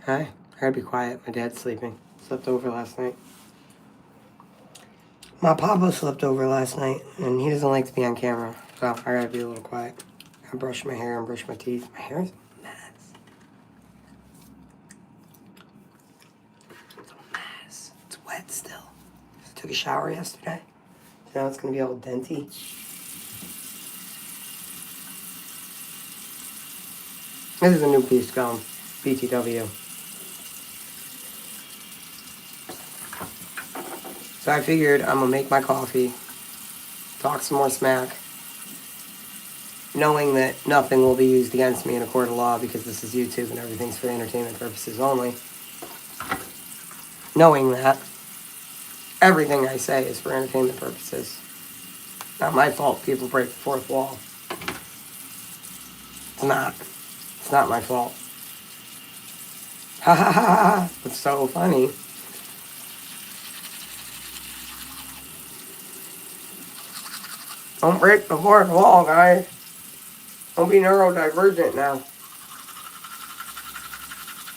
Hi. I gotta be quiet. My dad's sleeping. Slept over last night. My papa slept over last night, and he doesn't like to be on camera, so I gotta be a little quiet. I brush my hair and brush my teeth. My hair's a mess. It's a mess. It's wet still. I took a shower yesterday. So now it's gonna be all denty. This is a new piece gum. BTW. So I figured I'm gonna make my coffee, talk some more smack, knowing that nothing will be used against me in a court of law because this is YouTube and everything's for entertainment purposes only. Knowing that everything I say is for entertainment purposes. Not my fault people break the fourth wall. It's not. It's not my fault. Ha ha ha ha. It's so funny. Don't break the fourth wall, guys. Don't be neurodivergent now.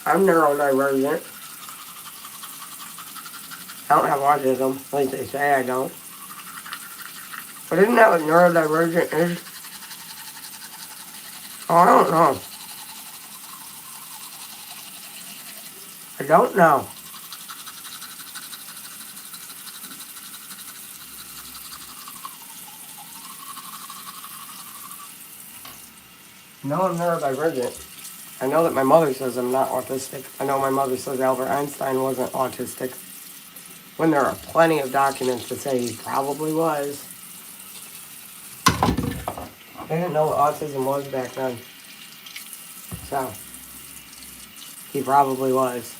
I'm neurodivergent. I don't have autism. At least they say I don't. But isn't that what neurodivergent is? Oh, I don't know. I don't know. No, I'm neurodivergent. I know that my mother says I'm not autistic. I know my mother says Albert Einstein wasn't autistic. When there are plenty of documents that say he probably was. They didn't know what autism was back then. So, he probably was.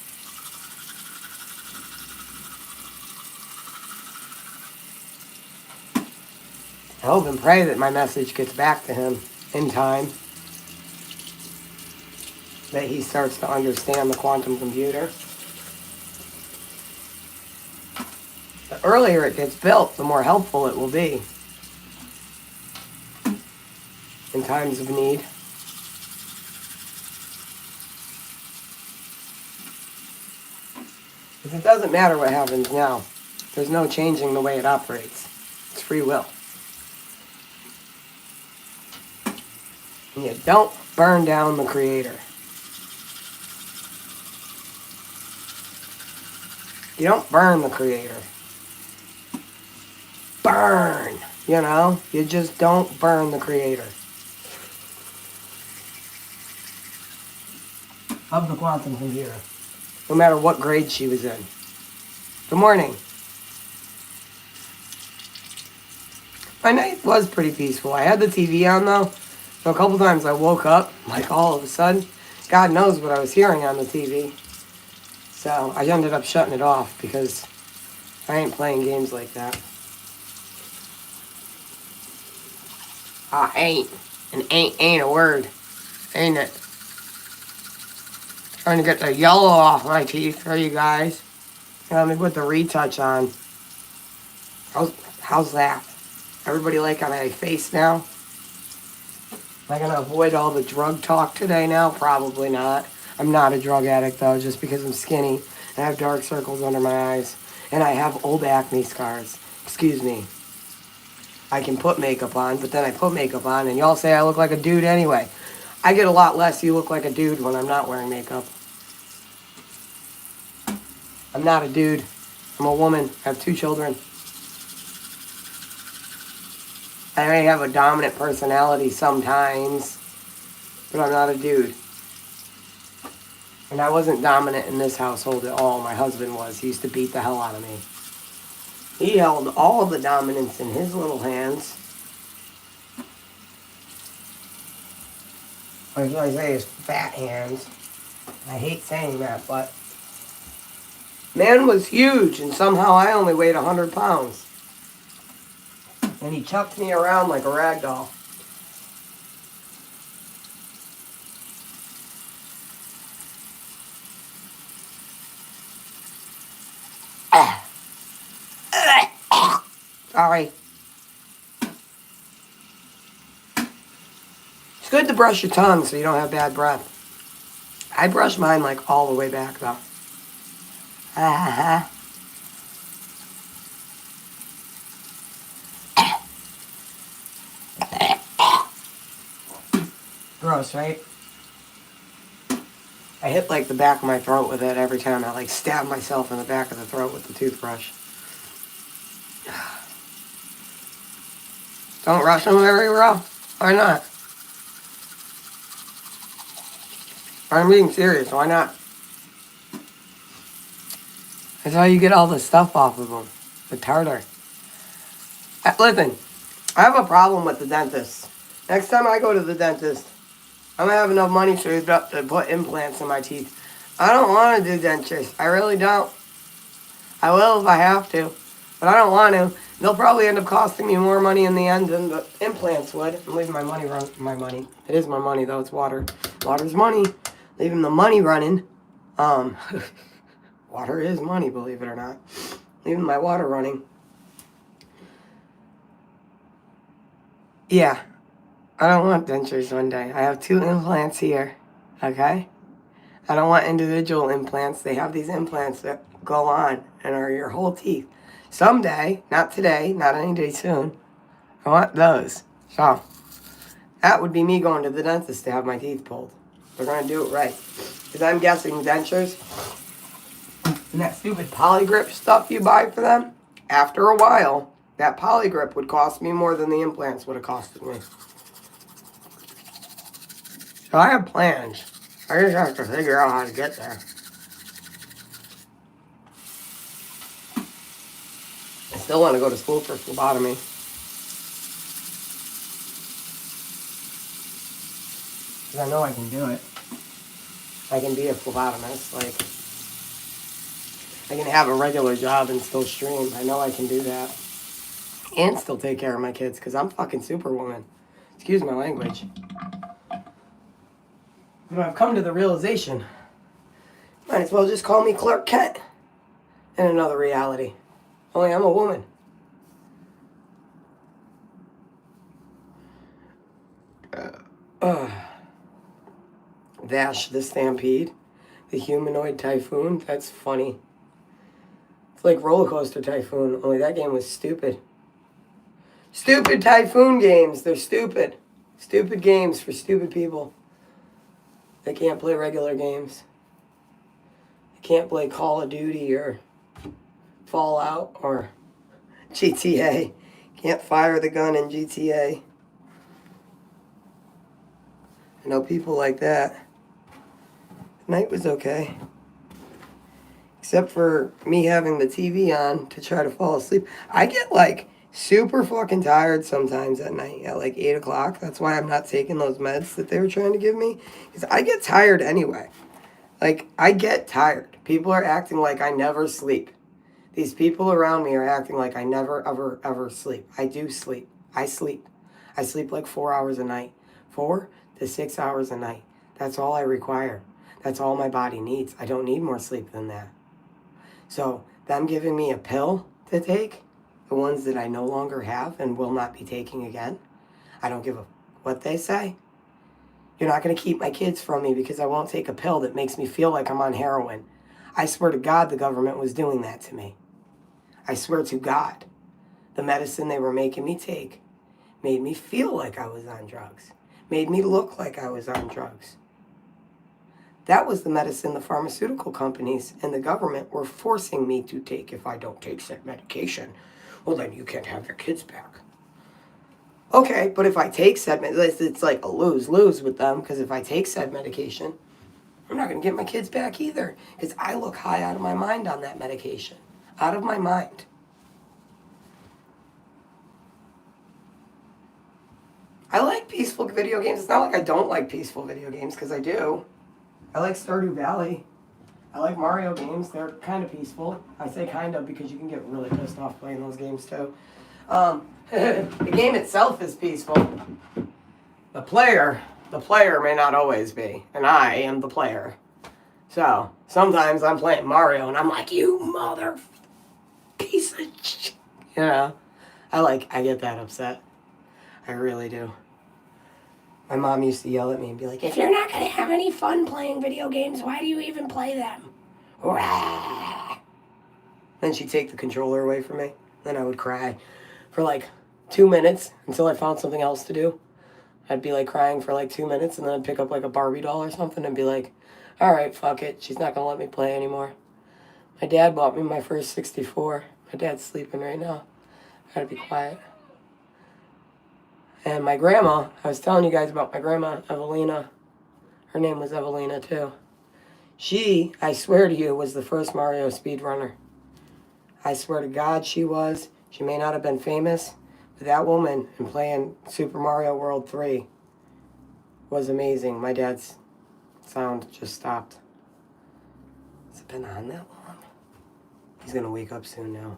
I hope and pray that my message gets back to him in time. That he starts to understand the quantum computer. The earlier it gets built, the more helpful it will be. In times of need. Because it doesn't matter what happens now. There's no changing the way it operates. It's free will. And you don't burn down the creator. You don't burn the creator. Burn! You know? You just don't burn the creator. Of the quantum computer. No matter what grade she was in. Good morning. My night was pretty peaceful. I had the TV on though. So a couple times I woke up, like all of a sudden. God knows what I was hearing on the TV. So I ended up shutting it off because I ain't playing games like that. Ain't. And ain't a word. Ain't it? Trying to get the yellow off my teeth for you guys. Let me put the retouch on. How's that? Everybody like on my face now? Am I going to avoid all the drug talk today now? Probably not. I'm not a drug addict though, just because I'm skinny and I have dark circles under my eyes. And I have old acne scars. Excuse me. I can put makeup on, but then I put makeup on and y'all say I look like a dude anyway. I get a lot less you look like a dude when I'm not wearing makeup. I'm not a dude. I'm a woman. I have 2 children. I may have a dominant personality sometimes, but I'm not a dude. And I wasn't dominant in this household at all. My husband was. He used to beat the hell out of me. He held all the dominance in his little hands. Or should I say his fat hands. I hate saying that, but man was huge, and somehow I only weighed 100 pounds. And he chucked me around like a rag doll. Sorry. It's good to brush your tongue so you don't have bad breath. I brush mine like all the way back though. Gross, right? I hit like the back of my throat with it every time. I like stab myself in the back of the throat with the toothbrush. Don't rush them very well. Why not? I'm being serious. Why not? That's how you get all the stuff off of them. The tartar. Listen, I have a problem with the dentist. Next time I go to the dentist, I'm going to have enough money saved up to put implants in my teeth. I don't want to do dentures. I really don't. I will if I have to. But I don't want to. They'll probably end up costing me more money in the end than the implants would. I'm leaving my money run. My money. It is my money, though. It's water. Water's money. Leaving the money running. Water is money, believe it or not. Leaving my water running. Yeah. I don't want dentures one day. I have 2 implants here. Okay? I don't want individual implants. They have these implants that go on and are your whole teeth. Someday, not today, not any day soon, I want those. So, that would be me going to the dentist to have my teeth pulled. They're going to do it right. Because I'm guessing dentures and that stupid polygrip stuff you buy for them, after a while, that polygrip would cost me more than the implants would have costed me. So I have plans. I just have to figure out how to get there. I still want to go to school for phlebotomy. Because I know I can do it. I can be a phlebotomist. Like, I can have a regular job and still stream. I know I can do that. And still take care of my kids because I'm fucking superwoman. Excuse my language. But I've come to the realization, might as well just call me Clark Kent in another reality. Only I'm a woman. Vash the Stampede, the humanoid typhoon, that's funny. It's like Roller Coaster Typhoon, only that game was stupid. Stupid typhoon games, they're stupid. Stupid games for stupid people. They can't play regular games. They can't play Call of Duty or Fallout or GTA. Can't fire the gun in GTA. I know people like that. Night was okay. Except for me having the TV on to try to fall asleep. I get like super fucking tired sometimes at night at like 8 o'clock. That's why I'm not taking those meds that they were trying to give me. Because I get tired anyway. Like, I get tired. People are acting like I never sleep. These people around me are acting like I never, ever, ever sleep. I do sleep. I sleep. I sleep like 4 hours a night. 4 to 6 hours a night. That's all I require. That's all my body needs. I don't need more sleep than that. So, them giving me a pill to take, the ones that I no longer have and will not be taking again, I don't give a what they say. You're not going to keep my kids from me because I won't take a pill that makes me feel like I'm on heroin. I swear to God the government was doing that to me. I swear to God. The medicine they were making me take made me feel like I was on drugs. Made me look like I was on drugs. That was the medicine the pharmaceutical companies and the government were forcing me to take. If I don't take said medication, well then you can't have your kids back. Okay, but if I take said medication, it's like a lose-lose with them, because if I take said medication, I'm not going to get my kids back either, because I look high out of my mind on that medication. Out of my mind. I like peaceful video games. It's not like I don't like peaceful video games, because I do. I like Stardew Valley. I like Mario games. They're kind of peaceful. I say kind of because you can get really pissed off playing those games too. The game itself is peaceful. The player may not always be. And I am the player. So, sometimes I'm playing Mario and I'm like, you mother piece of shit. You know? I get that upset. I really do. My mom used to yell at me and be like, if you're not going to have any fun playing video games, why do you even play them? Then she'd take the controller away from me. Then I would cry for like 2 minutes until I found something else to do. I'd be like crying for like 2 minutes, and then I'd pick up like a Barbie doll or something and be like, all right, fuck it. She's not going to let me play anymore. My dad bought me my first 64. My dad's sleeping right now. I gotta be quiet. And my grandma, I was telling you guys about my grandma, Evelina. Her name was Evelina too. She, I swear to you, was the first Mario speedrunner. I swear to God she was. She may not have been famous, but that woman in playing Super Mario World 3 was amazing. My dad's sound just stopped. Has it been on that long? He's going to wake up soon now.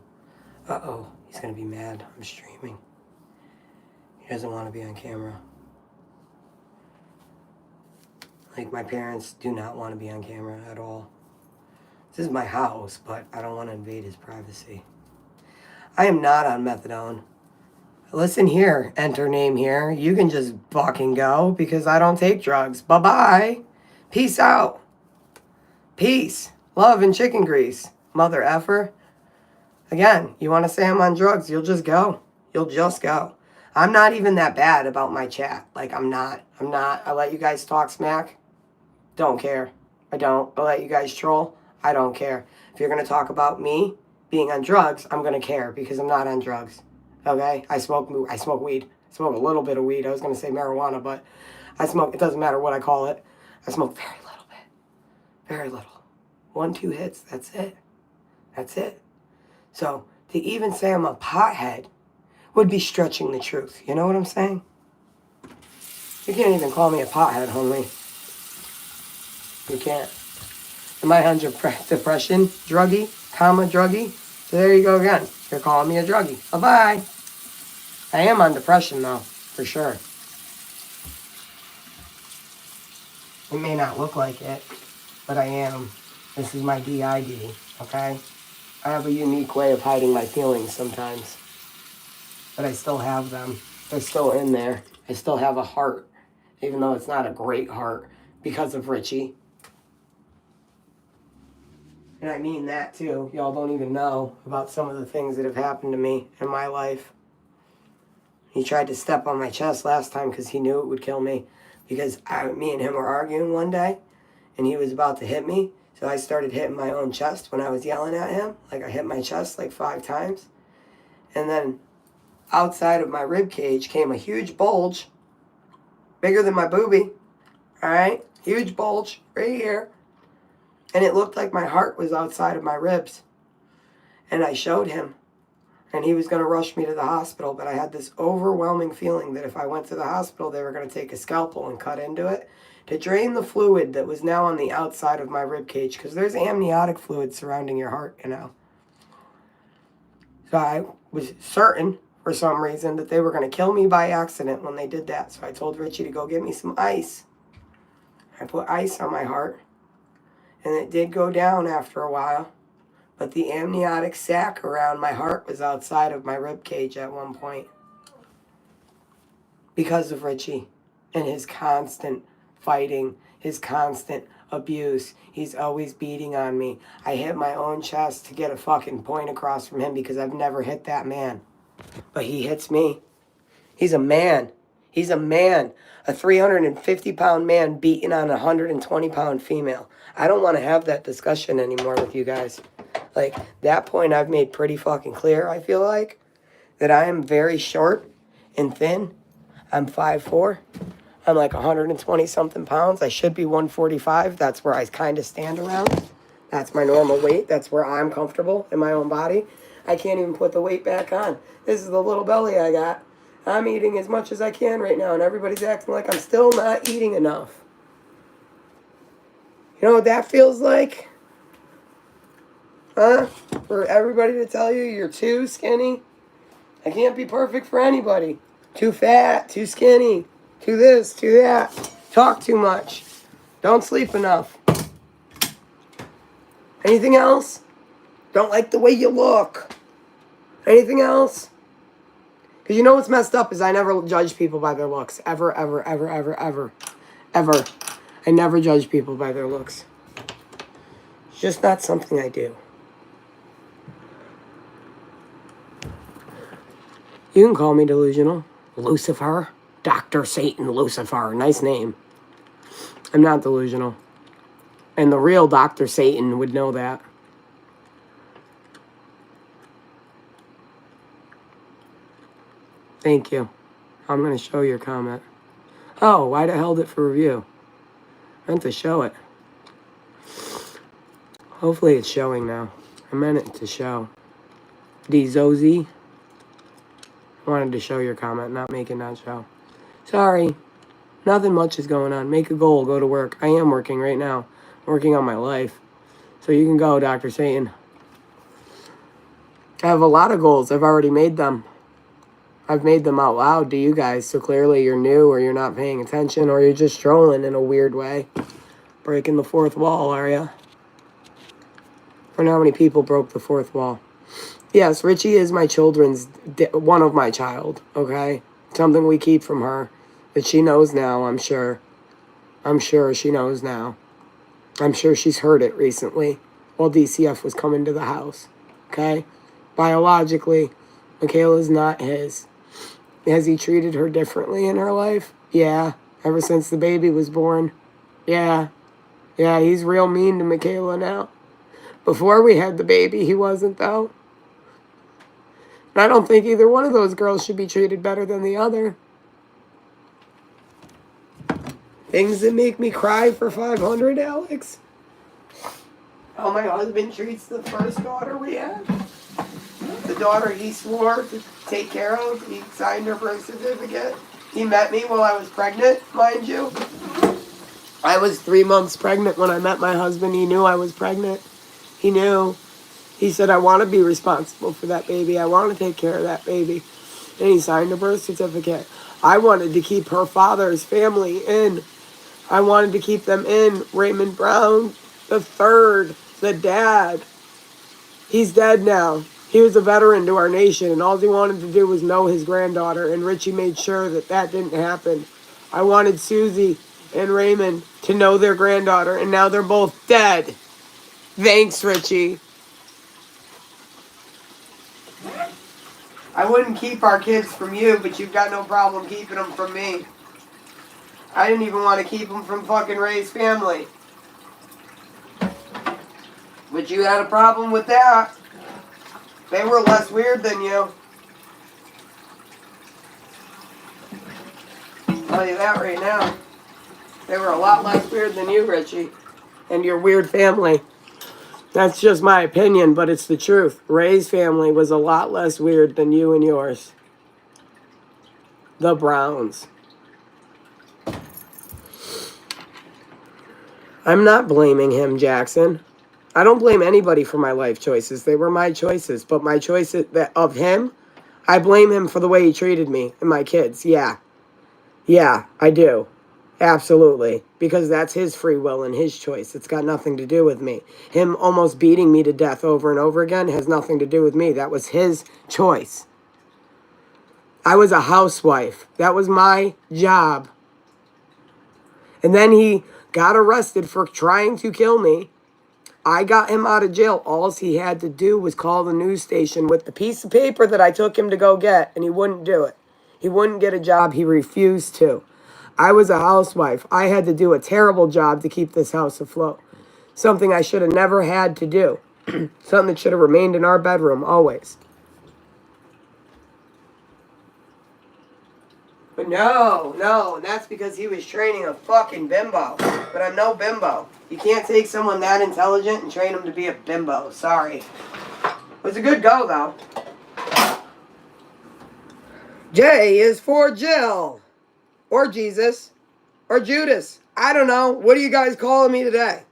Uh-oh, he's going to be mad. I'm streaming. He doesn't want to be on camera. Like, my parents do not want to be on camera at all. This is my house, but I don't want to invade his privacy. I am not on methadone. Listen here, enter name here. You can just fucking go because I don't take drugs. Bye-bye. Peace out. Peace. Love and chicken grease. Mother effer. Again, you want to say I'm on drugs, you'll just go. You'll just go. I'm not even that bad about my chat. Like, I'm not. I let you guys talk smack. Don't care. I don't. I let you guys troll. I don't care. If you're going to talk about me being on drugs, I'm going to care because I'm not on drugs. Okay? I smoke weed. I smoke a little bit of weed. I was going to say marijuana, but I smoke. It doesn't matter what I call it. I smoke very little bit. Very little. 1-2 hits. That's it. That's it. So to even say I'm a pothead would be stretching the truth. You know what I'm saying? You can't even call me a pothead, homie. You can't. Am I on depression? Druggie? Druggie? So there you go again. You're calling me a druggie. Bye-bye. I am on depression, though. For sure. It may not look like it, but I am. This is my DID, okay? I have a unique way of hiding my feelings sometimes. But I still have them. They're still in there. I still have a heart, even though it's not a great heart, because of Richie. And I mean that too. Y'all don't even know about some of the things that have happened to me in my life. He tried to step on my chest last time because he knew it would kill me. Because me and him were arguing one day, and he was about to hit me. So I started hitting my own chest when I was yelling at him. Like, I hit my chest like 5 times. And then outside of my rib cage came a huge bulge, bigger than my boobie. All right? Huge bulge right here. And it looked like my heart was outside of my ribs. And I showed him. And he was going to rush me to the hospital. But I had this overwhelming feeling that if I went to the hospital, they were going to take a scalpel and cut into it to drain the fluid that was now on the outside of my rib cage. Because there's amniotic fluid surrounding your heart, you know. So I was certain, for some reason, that they were going to kill me by accident when they did that. So I told Richie to go get me some ice. I put ice on my heart. And it did go down after a while. But the amniotic sac around my heart was outside of my rib cage at one point. Because of Richie and his constant fighting, his constant abuse. He's always beating on me. I hit my own chest to get a fucking point across from him because I've never hit that man. But he hits me. He's a man. He's a man. A 350-pound man beating on a 120-pound female. I don't want to have that discussion anymore with you guys. Like, that point I've made pretty fucking clear, I feel like. That I am very short and thin. I'm 5'4". I'm like 120-something pounds. I should be 145. That's where I kind of stand around. That's my normal weight. That's where I'm comfortable in my own body. I can't even put the weight back on. This is the little belly I got. I'm eating as much as I can right now, and everybody's acting like I'm still not eating enough. You know what that feels like? Huh? For everybody to tell you you're too skinny? I can't be perfect for anybody. Too fat, too skinny, too this, too that. Talk too much. Don't sleep enough. Anything else? Don't like the way you look. Anything else? Because you know what's messed up is I never judge people by their looks. Ever, ever, ever, ever, ever, ever. I never judge people by their looks. It's just not something I do. You can call me delusional. Lucifer. Dr. Satan Lucifer. Nice name. I'm not delusional. And the real Dr. Satan would know that. Thank you. I'm going to show your comment. Oh, why'd I held it for review? I meant to show it. Hopefully it's showing now. I meant it to show. D-Zozy. I wanted to show your comment, not make it not show. Sorry. Nothing much is going on. Make a goal. Go to work. I am working right now. I'm working on my life. So you can go, Dr. Satan. I have a lot of goals. I've already made them. I've made them out loud to you guys. So clearly you're new or you're not paying attention or you're just trolling in a weird way. Breaking the fourth wall, are you? I know how many people broke the fourth wall. Yes, Richie is my one of my child, okay? Something we keep from her that she knows now, I'm sure. I'm sure she knows now. I'm sure she's heard it recently while DCF was coming to the house, okay? Biologically, Michaela's not his. Has he treated her differently in her life? Yeah, ever since the baby was born. Yeah, he's real mean to Michaela now. Before we had the baby, he wasn't, though. And I don't think either one of those girls should be treated better than the other. Things that make me cry for 500, Alex. How my husband treats the first daughter we had. The daughter he swore to take care of. He signed her birth certificate. He met me while I was pregnant, mind you. I was 3 months pregnant when I met my husband. He knew I was pregnant. He knew. He said, I want to be responsible for that baby. I want to take care of that baby. And he signed a birth certificate. I wanted to keep her father's family in. I wanted to keep them in. Raymond Brown, the third, the dad. He's dead now. He was a veteran to our nation, and all he wanted to do was know his granddaughter, and Richie made sure that that didn't happen. I wanted Susie and Raymond to know their granddaughter, and now they're both dead. Thanks, Richie. I wouldn't keep our kids from you, but you've got no problem keeping them from me. I didn't even want to keep them from fucking Ray's family. But you had a problem with that. They were less weird than you. I'll tell you that right now. They were a lot less weird than you, Richie. And your weird family. That's just my opinion, but it's the truth. Ray's family was a lot less weird than you and yours. The Browns. I'm not blaming him, Jackson. I don't blame anybody for my life choices. They were my choices. But my choice of him, I blame him for the way he treated me and my kids. Yeah, I do. Absolutely. Because that's his free will and his choice. It's got nothing to do with me. Him almost beating me to death over and over again has nothing to do with me. That was his choice. I was a housewife. That was my job. And then he got arrested for trying to kill me. I got him out of jail. All he had to do was call the news station with the piece of paper that I took him to go get, and he wouldn't do it. He wouldn't get a job. He refused to. I was a housewife. I had to do a terrible job to keep this house afloat. Something I should have never had to do. Something that should have remained in our bedroom always. But no, and that's because he was training a fucking bimbo. But I'm no bimbo. You can't take someone that intelligent and train them to be a bimbo. Sorry. It was a good go, though. J is for Jill. Or Jesus. Or Judas. I don't know. What are you guys calling me today?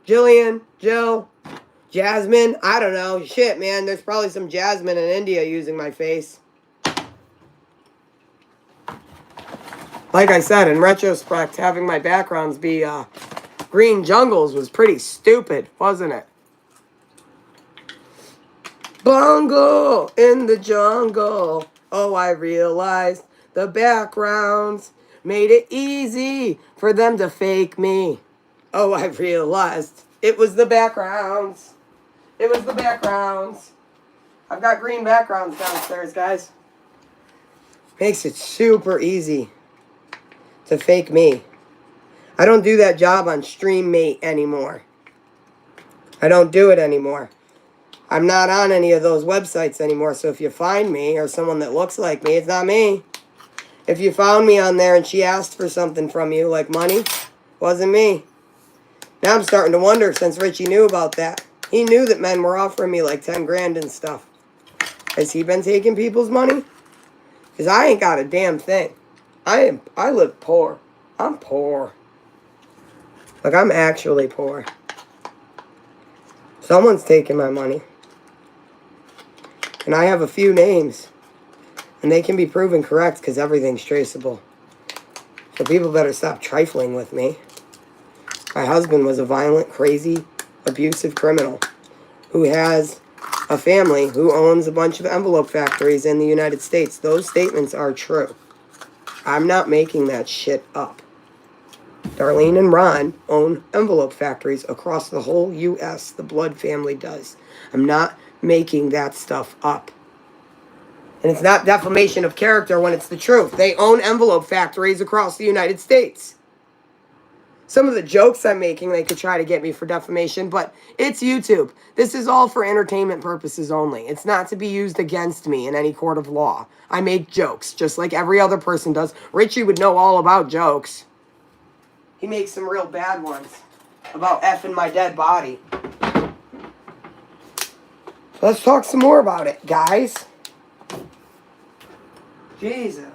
Jillian, Jill, Jasmine. I don't know. Shit, man. There's probably some Jasmine in India using my face. Like I said, in retrospect, having my backgrounds be green jungles was pretty stupid, wasn't it? Bungle in the jungle. Oh, I realized the backgrounds made it easy for them to fake me. Oh, I realized it was the backgrounds. It was the backgrounds. I've got green backgrounds downstairs, guys. Makes it super easy to fake me. I don't do that job on StreamMate anymore. I don't do it anymore. I'm not on any of those websites anymore, so if you find me or someone that looks like me, it's not me. If you found me on there and she asked for something from you, like money, wasn't me. Now I'm starting to wonder, since Richie knew about that. He knew that men were offering me like 10 grand and stuff. Has he been taking people's money? Because I ain't got a damn thing. I live poor. I'm poor. Like, I'm actually poor. Someone's taking my money. And I have a few names. And they can be proven correct because everything's traceable. So people better stop trifling with me. My husband was a violent, crazy, abusive criminal who has a family who owns a bunch of envelope factories in the United States. Those statements are true. I'm not making that shit up. Darlene and Ron own envelope factories across the whole U.S. The Blood family does. I'm not making that stuff up. And it's not defamation of character when it's the truth. They own envelope factories across the United States. Some of the jokes I'm making, they could try to get me for defamation, but it's YouTube. This is all for entertainment purposes only. It's not to be used against me in any court of law. I make jokes, just like every other person does. Richie would know all about jokes. He makes some real bad ones about effing my dead body. Let's talk some more about it, guys. Jesus.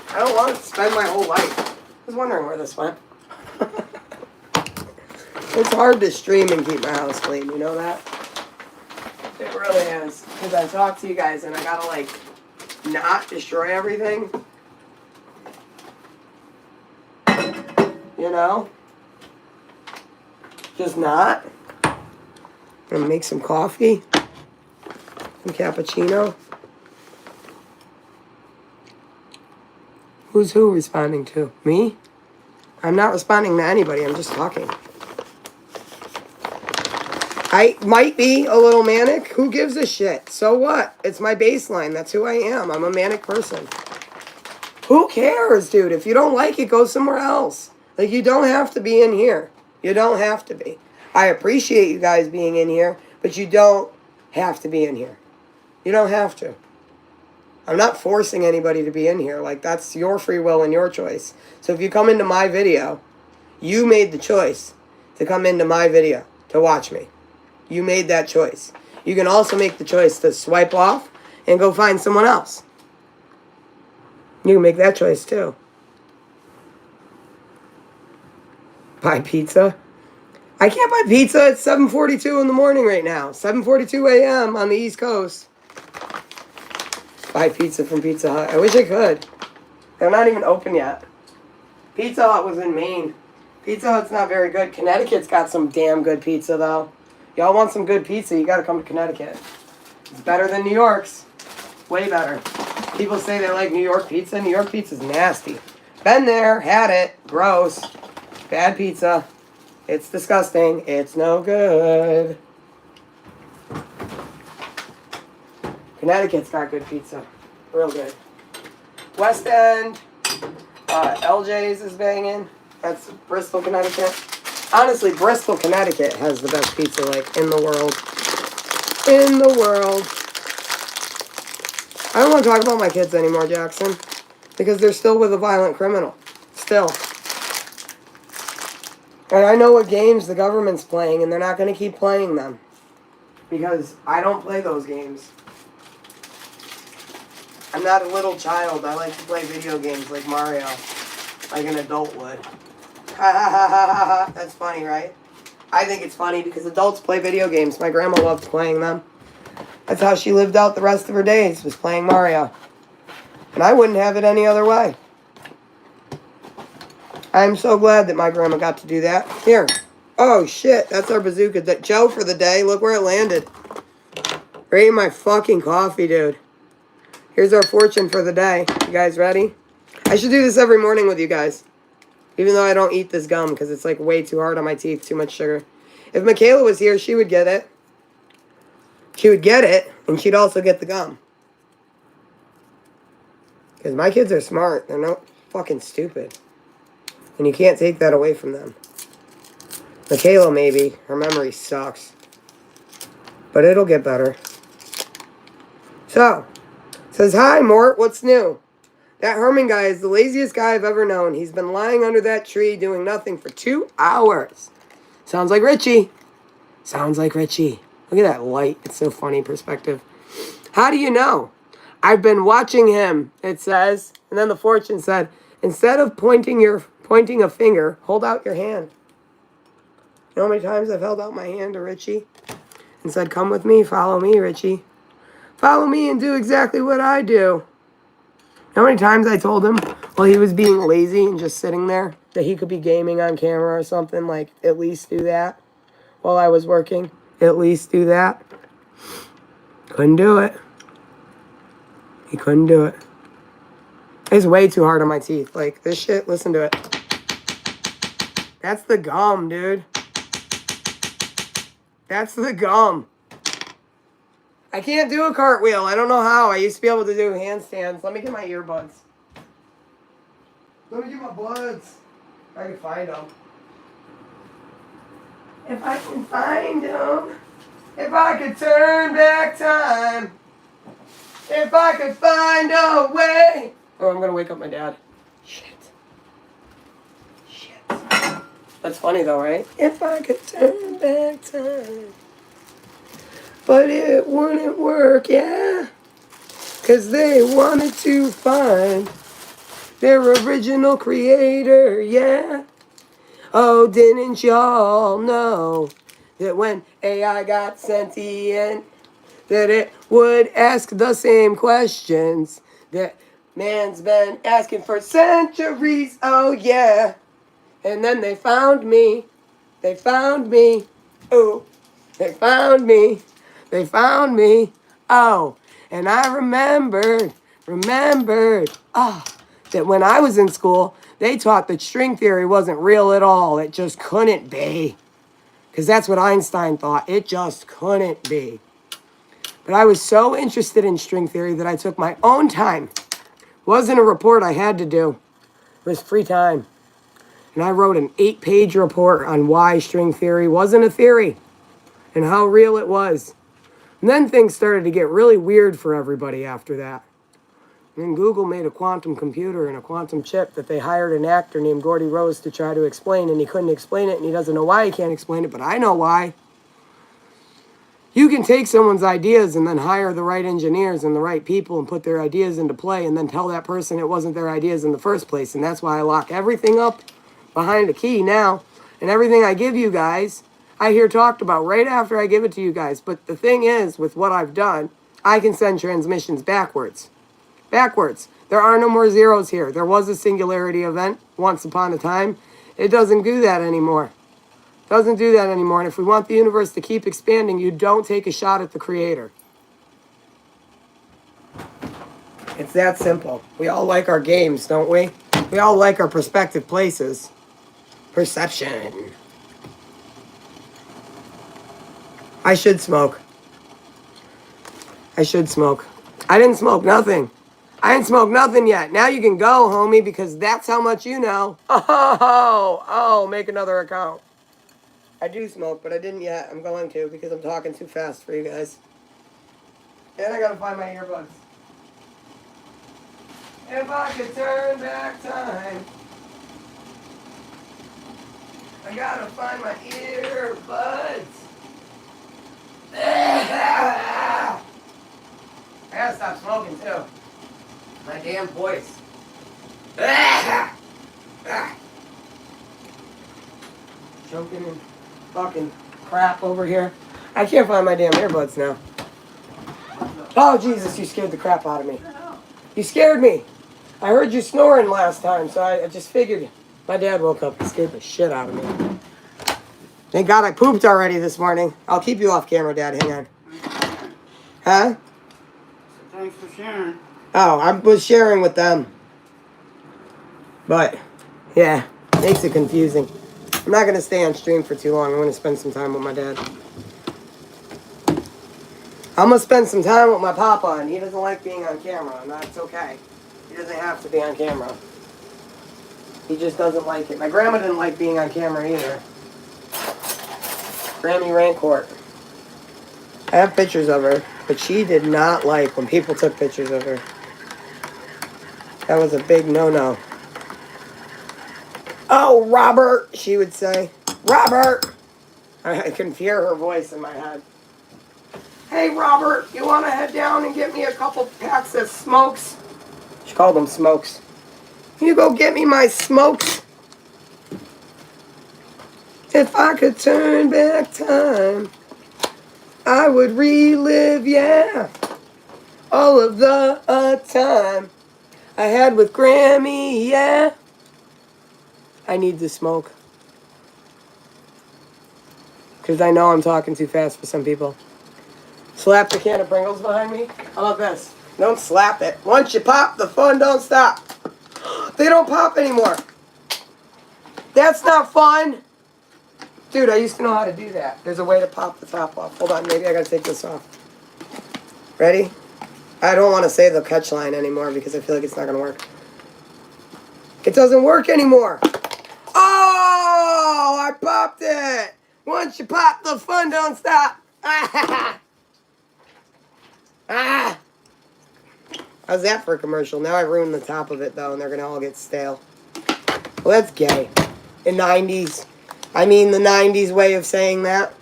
I don't want to spend my whole life. I was wondering where this went. It's hard to stream and keep my house clean, you know that? It really is. Because I talk to you guys and I gotta, like, not destroy everything. You know? Just not. I'm gonna make some coffee. Some cappuccino. Who's who responding to? Me? I'm not responding to anybody. I'm just talking. I might be a little manic. Who gives a shit? So what? It's my baseline. That's who I am. I'm a manic person. Who cares, dude? If you don't like it, go somewhere else. Like, you don't have to be in here. You don't have to be. I appreciate you guys being in here, but you don't have to be in here. You don't have to. I'm not forcing anybody to be in here. Like, that's your free will and your choice. So if you come into my video, you made the choice to come into my video to watch me. You made that choice. You can also make the choice to swipe off and go find someone else. You can make that choice too. Buy pizza? I can't buy pizza. It's 7:42 in the morning right now. 7:42 a.m. on the East Coast. Buy pizza from Pizza Hut. I wish I could. They're not even open yet. Pizza Hut was in Maine. Pizza Hut's not very good. Connecticut's got some damn good pizza though. Y'all want some good pizza, you gotta come to Connecticut. It's better than New York's. Way better. People say they like New York pizza. New York pizza's nasty. Been there, had it, gross. Bad pizza. It's disgusting. It's no good. Connecticut's got good pizza. Real good. West End. LJ's is banging. That's Bristol, Connecticut. Honestly, Bristol, Connecticut has the best pizza, like, in the world. In the world. I don't want to talk about my kids anymore, Jackson. Because they're still with a violent criminal. Still. And I know what games the government's playing, and they're not going to keep playing them. Because I don't play those games. I'm not a little child. I like to play video games like Mario. Like an adult would. Ha ha ha ha ha ha. That's funny, right? I think it's funny because adults play video games. My grandma loved playing them. That's how she lived out the rest of her days, was playing Mario. And I wouldn't have it any other way. I'm so glad that my grandma got to do that. Here. Oh, shit. That's our bazooka. Joe for the day. Look where it landed. Rate my fucking coffee, dude. Here's our fortune for the day. You guys ready? I should do this every morning with you guys. Even though I don't eat this gum because it's like way too hard on my teeth, too much sugar. If Michaela was here, she would get it. She would get it, and she'd also get the gum. Because my kids are smart. They're not fucking stupid. And you can't take that away from them. Michaela, maybe. Her memory sucks. But it'll get better. So, says, hi, Mort. What's new? That Herman guy is the laziest guy I've ever known. He's been lying under that tree doing nothing for 2 hours. Sounds like Richie. Sounds like Richie. Look at that light. It's so funny perspective. How do you know? I've been watching him, it says. And then the fortune said, instead of pointing a finger, hold out your hand. You know how many times I've held out my hand to Richie and said, come with me, follow me, Richie. Follow me and do exactly what I do. How many times I told him while he was being lazy and just sitting there that he could be gaming on camera or something, like, at least do that while I was working. At least do that. Couldn't do it. He couldn't do it. It's way too hard on my teeth. Like, this shit, listen to it. That's the gum, dude. That's the gum. I can't do a cartwheel. I don't know how. I used to be able to do handstands. Let me get my earbuds. Let me get my buds. If I can find them. If I can find them. If I could turn back time. If I could find a way. Oh, I'm going to wake up my dad. Shit. That's funny though, right? If I could turn back time. But it wouldn't work, yeah. 'Cause they wanted to find their original creator, yeah. Oh, didn't y'all know that when AI got sentient, that it would ask the same questions that man's been asking for centuries, oh yeah. And then they found me. They found me. Ooh, they found me. They found me. Oh, and I remembered, that when I was in school, they taught that string theory wasn't real at all. It just couldn't be. Because that's what Einstein thought. It just couldn't be. But I was so interested in string theory that I took my own time. It wasn't a report I had to do. It was free time. And I wrote an 8-page report on why string theory wasn't a theory and how real it was. And then things started to get really weird for everybody after that. And then Google made a quantum computer and a quantum chip that they hired an actor named Gordy Rose to try to explain, and he couldn't explain it, and he doesn't know why he can't explain it, but I know why. You can take someone's ideas and then hire the right engineers and the right people and put their ideas into play and then tell that person it wasn't their ideas in the first place. And that's why I lock everything up behind a key now. And everything I give you guys, I hear talked about right after I give it to you guys. But the thing is, with what I've done, I can send transmissions backwards. Backwards. There are no more zeros here. There was a singularity event once upon a time. It doesn't do that anymore. Doesn't do that anymore. And if we want the universe to keep expanding, you don't take a shot at the creator. It's that simple. We all like our games, don't we? We all like our prospective places. Perception. I should smoke. I should smoke. I didn't smoke nothing. I didn't smoke nothing yet. Now you can go, homie, because that's how much you know. Oh, make another account. I do smoke, but I didn't yet. I'm going to because I'm talking too fast for you guys. And I gotta find my earbuds. If I could turn back time, I gotta find my earbuds. I gotta stop smoking too. My damn voice. Choking in fucking crap over here. I can't find my damn earbuds now. Oh, Jesus, you scared the crap out of me. You scared me. I heard you snoring last time, so I just figured. My dad woke up and scared the shit out of me. Thank God I pooped already this morning. I'll keep you off camera, Dad. Hang on. Huh? So thanks for sharing. Oh, I was sharing with them. But, yeah, makes it confusing. I'm not going to stay on stream for too long. I'm going to spend some time with my dad. I'm going to spend some time with my papa, and he doesn't like being on camera, and that's okay. He doesn't have to be on camera. He just doesn't like it. My grandma didn't like being on camera either. Grammy Rancourt. I have pictures of her, but she did not like when people took pictures of her. That was a big no-no. Oh, Robert, she would say. Robert! I can hear her voice in my head. Hey, Robert, you want to head down and get me a couple packs of smokes? She called them smokes. Can you go get me my smokes? If I could turn back time, I would relive, yeah, all of the time I had with Grammy, yeah. I need to smoke. Because I know I'm talking too fast for some people. Slap the can of Pringles behind me. How about this? Don't slap it. Once you pop, the fun don't stop. They don't pop anymore. That's not fun. Dude, I used to know how to do that. There's a way to pop the top off. Hold on, maybe I gotta take this off. Ready? I don't want to say the catch line anymore because I feel like it's not gonna work. It doesn't work anymore. Oh, I popped it. Once you pop, the fun don't stop. Ah. Ah. How's that for a commercial? Now I ruined the top of it, though, and they're going to all get stale. Well, that's gay. In 90s. I mean the 90s way of saying that.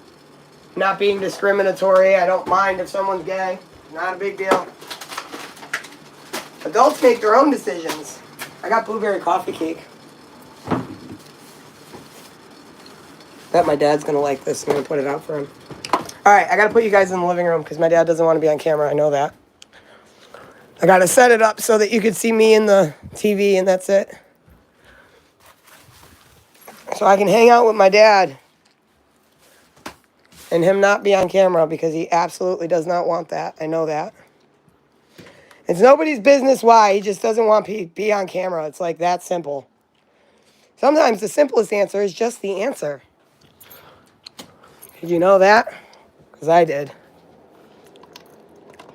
Not being discriminatory. I don't mind if someone's gay. Not a big deal. Adults make their own decisions. I got blueberry coffee cake. Bet my dad's going to like this. I'm going to put it out for him. All right, I got to put you guys in the living room because my dad doesn't want to be on camera. I know that. I got to set it up so that you could see me in the TV, and that's it. So I can hang out with my dad and him not be on camera because he absolutely does not want that. I know that. It's nobody's business why. He just doesn't want to be on camera. It's like that simple. Sometimes the simplest answer is just the answer. Did you know that? Because I did.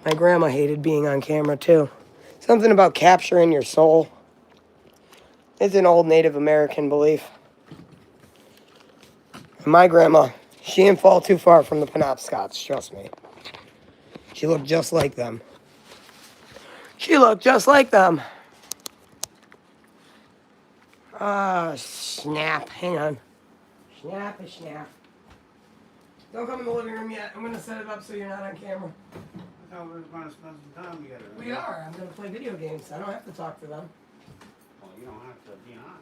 My grandma hated being on camera too. Something about capturing your soul. It's an old Native American belief. And my grandma, she didn't fall too far from the Penobscots, trust me. She looked just like them. She looked just like them. Ah, snap. Hang on. Snap is snap. Don't come in the living room yet. I'm going to set it up so you're not on camera. I thought we were going to spend some time together. We are. I'm going to play video games. I don't have to talk to them. Well, you don't have to be on.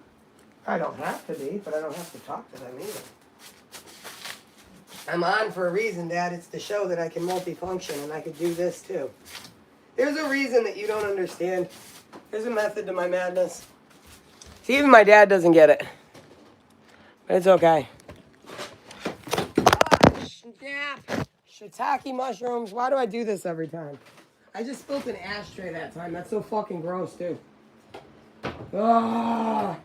I don't have to be, but I don't have to talk to them either. I'm on for a reason, Dad. It's to show that I can multifunction and I could do this too. There's a reason that you don't understand. There's a method to my madness. See, even my dad doesn't get it. But it's okay. Oh, snap. Shiitake mushrooms. Why do I do this every time? I just spilled an ashtray that time. That's so fucking gross, too. Oh.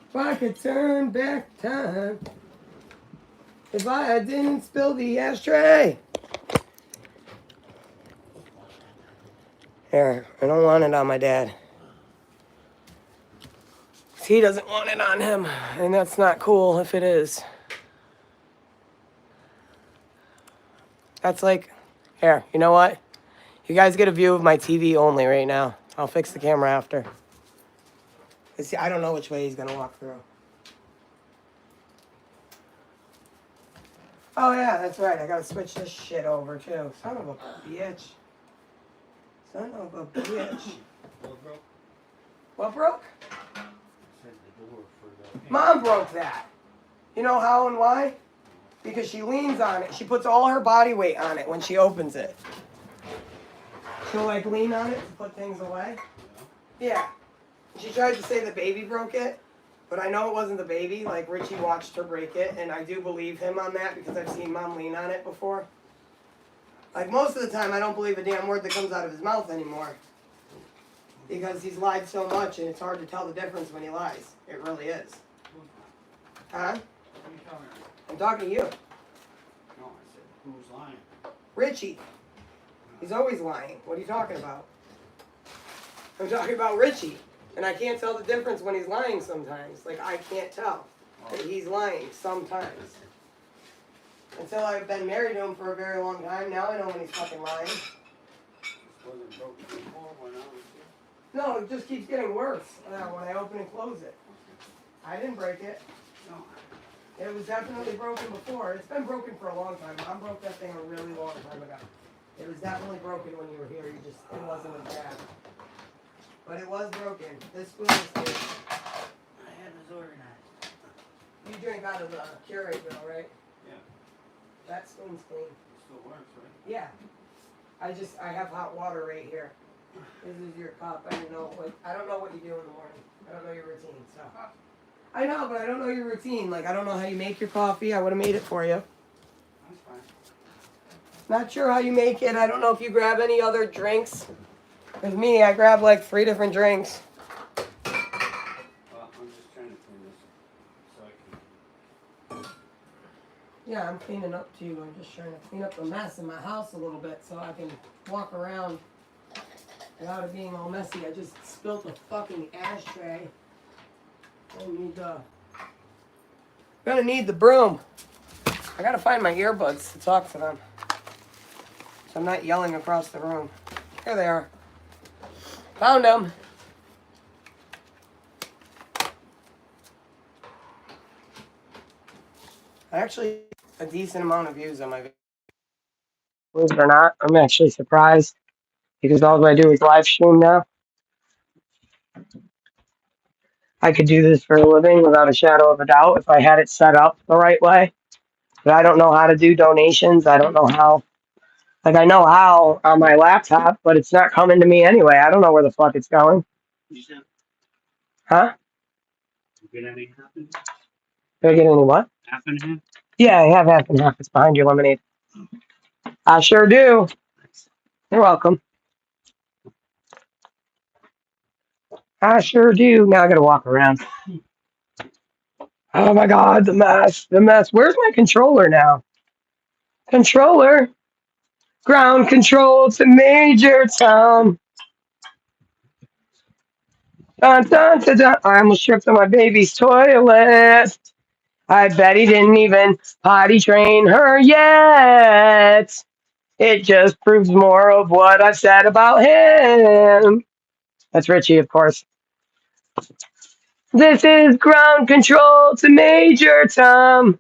If I could turn back time. If I didn't spill the ashtray. Here, I don't want it on my dad. He doesn't want it on him, and that's not cool if it is. That's like, here, you know what? You guys get a view of my TV only right now. I'll fix the camera after. See, I don't know which way he's gonna walk through. Oh yeah, that's right. I gotta switch this shit over too. Son of a bitch. Son of a bitch. What broke? What broke? I said the door for the... Mom broke that. You know how and why? Because she leans on it. She puts all her body weight on it when she opens it. She'll like lean on it to put things away. Yeah. She tried to say the baby broke it, but I know it wasn't the baby. Like Richie watched her break it, and I do believe him on that because I've seen Mom lean on it before. Like most of the time, I don't believe a damn word that comes out of his mouth anymore. Because he's lied so much and it's hard to tell the difference when he lies. It really is. Huh? What are you talking about? I'm talking to you. No, I said, who's lying? Richie. He's always lying. What are you talking about? I'm talking about Richie. And I can't tell the difference when he's lying sometimes. Like, I can't tell that he's lying sometimes. Until I've been married to him for a very long time, now I know when he's fucking lying. This wasn't broken before when I was here. No, it just keeps getting worse when I open and close it. I didn't break it. No. It was definitely broken before. It's been broken for a long time. Mom broke that thing a really long time ago. It was definitely broken when you were here. It wasn't as bad. But it was broken. This spoon is clean. I had this organized. You drink out of the Keurig though, right? Yeah. That spoon's clean. It still works, right? Yeah. I have hot water right here. This is your cup. I don't know what you do in the morning. I don't know your routine, so. I know, but I don't know your routine. Like, I don't know how you make your coffee. I would have made it for you. That's fine. Not sure how you make it. I don't know if you grab any other drinks. With me, I grab like 3 different drinks. Well, I'm just trying to clean this so I can. Yeah, I'm cleaning up too. I'm just trying to clean up the mess in my house a little bit so I can walk around without it being all messy. I just spilled a fucking ashtray. Gonna need the broom. I gotta find my earbuds to talk to them. So I'm not yelling across the room. Here they are. Found them. Actually, a decent amount of views on my video. Believe it or not, I'm actually surprised because all I do is live stream now. I could do this for a living without a shadow of a doubt if I had it set up the right way. But I don't know how to do donations. I don't know how. Like, I know how on my laptop, but it's not coming to me anyway. I don't know where the fuck it's going. Huh? You get any half and Did I get any what? half? And half? Yeah, I have half and half. It's behind your lemonade. I sure do. You're welcome. I sure do. Now I gotta walk around. Oh my god, the mess. The mess. Where's my controller now? Controller. Ground control to Major Tom. Dun, dun, dun, dun. I almost tripped on my baby's toilet. I bet he didn't even potty train her yet. It just proves more of what I've said about him. That's Richie, of course. This is ground control to Major Tom.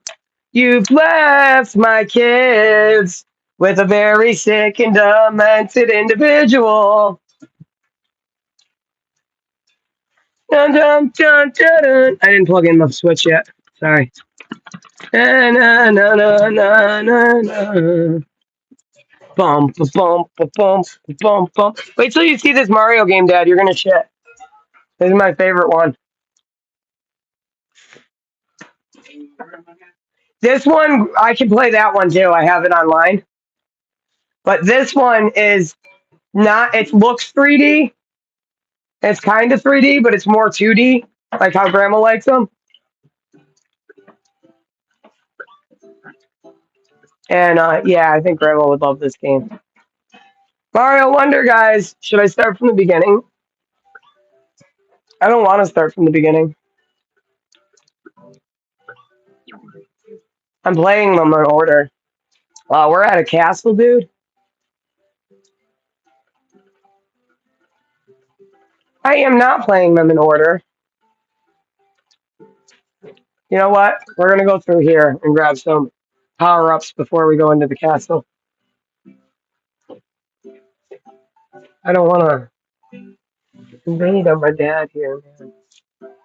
You've left my kids with a very sick and demented individual. Dun, dun, dun, dun, dun. I didn't plug in the switch yet. Sorry. Na, na, na, na, na, na, na. Bum, bum, bum, bum, bum, bum. Wait till you see this Mario game, Dad. You're gonna shit. This is my favorite one. This one, I can play that one too. I have it online. But this one is not, it looks 3D. It's kind of 3D, but it's more 2D, like how Grandma likes them. And yeah, I think Grandma would love this game. Mario Wonder, guys. Should I start from the beginning? I don't want to start from the beginning. I'm playing them in order. We're at a castle, dude. I am not playing them in order. You know what? We're going to go through here and grab some power-ups before we go into the castle. I don't want to invade on my dad here, man.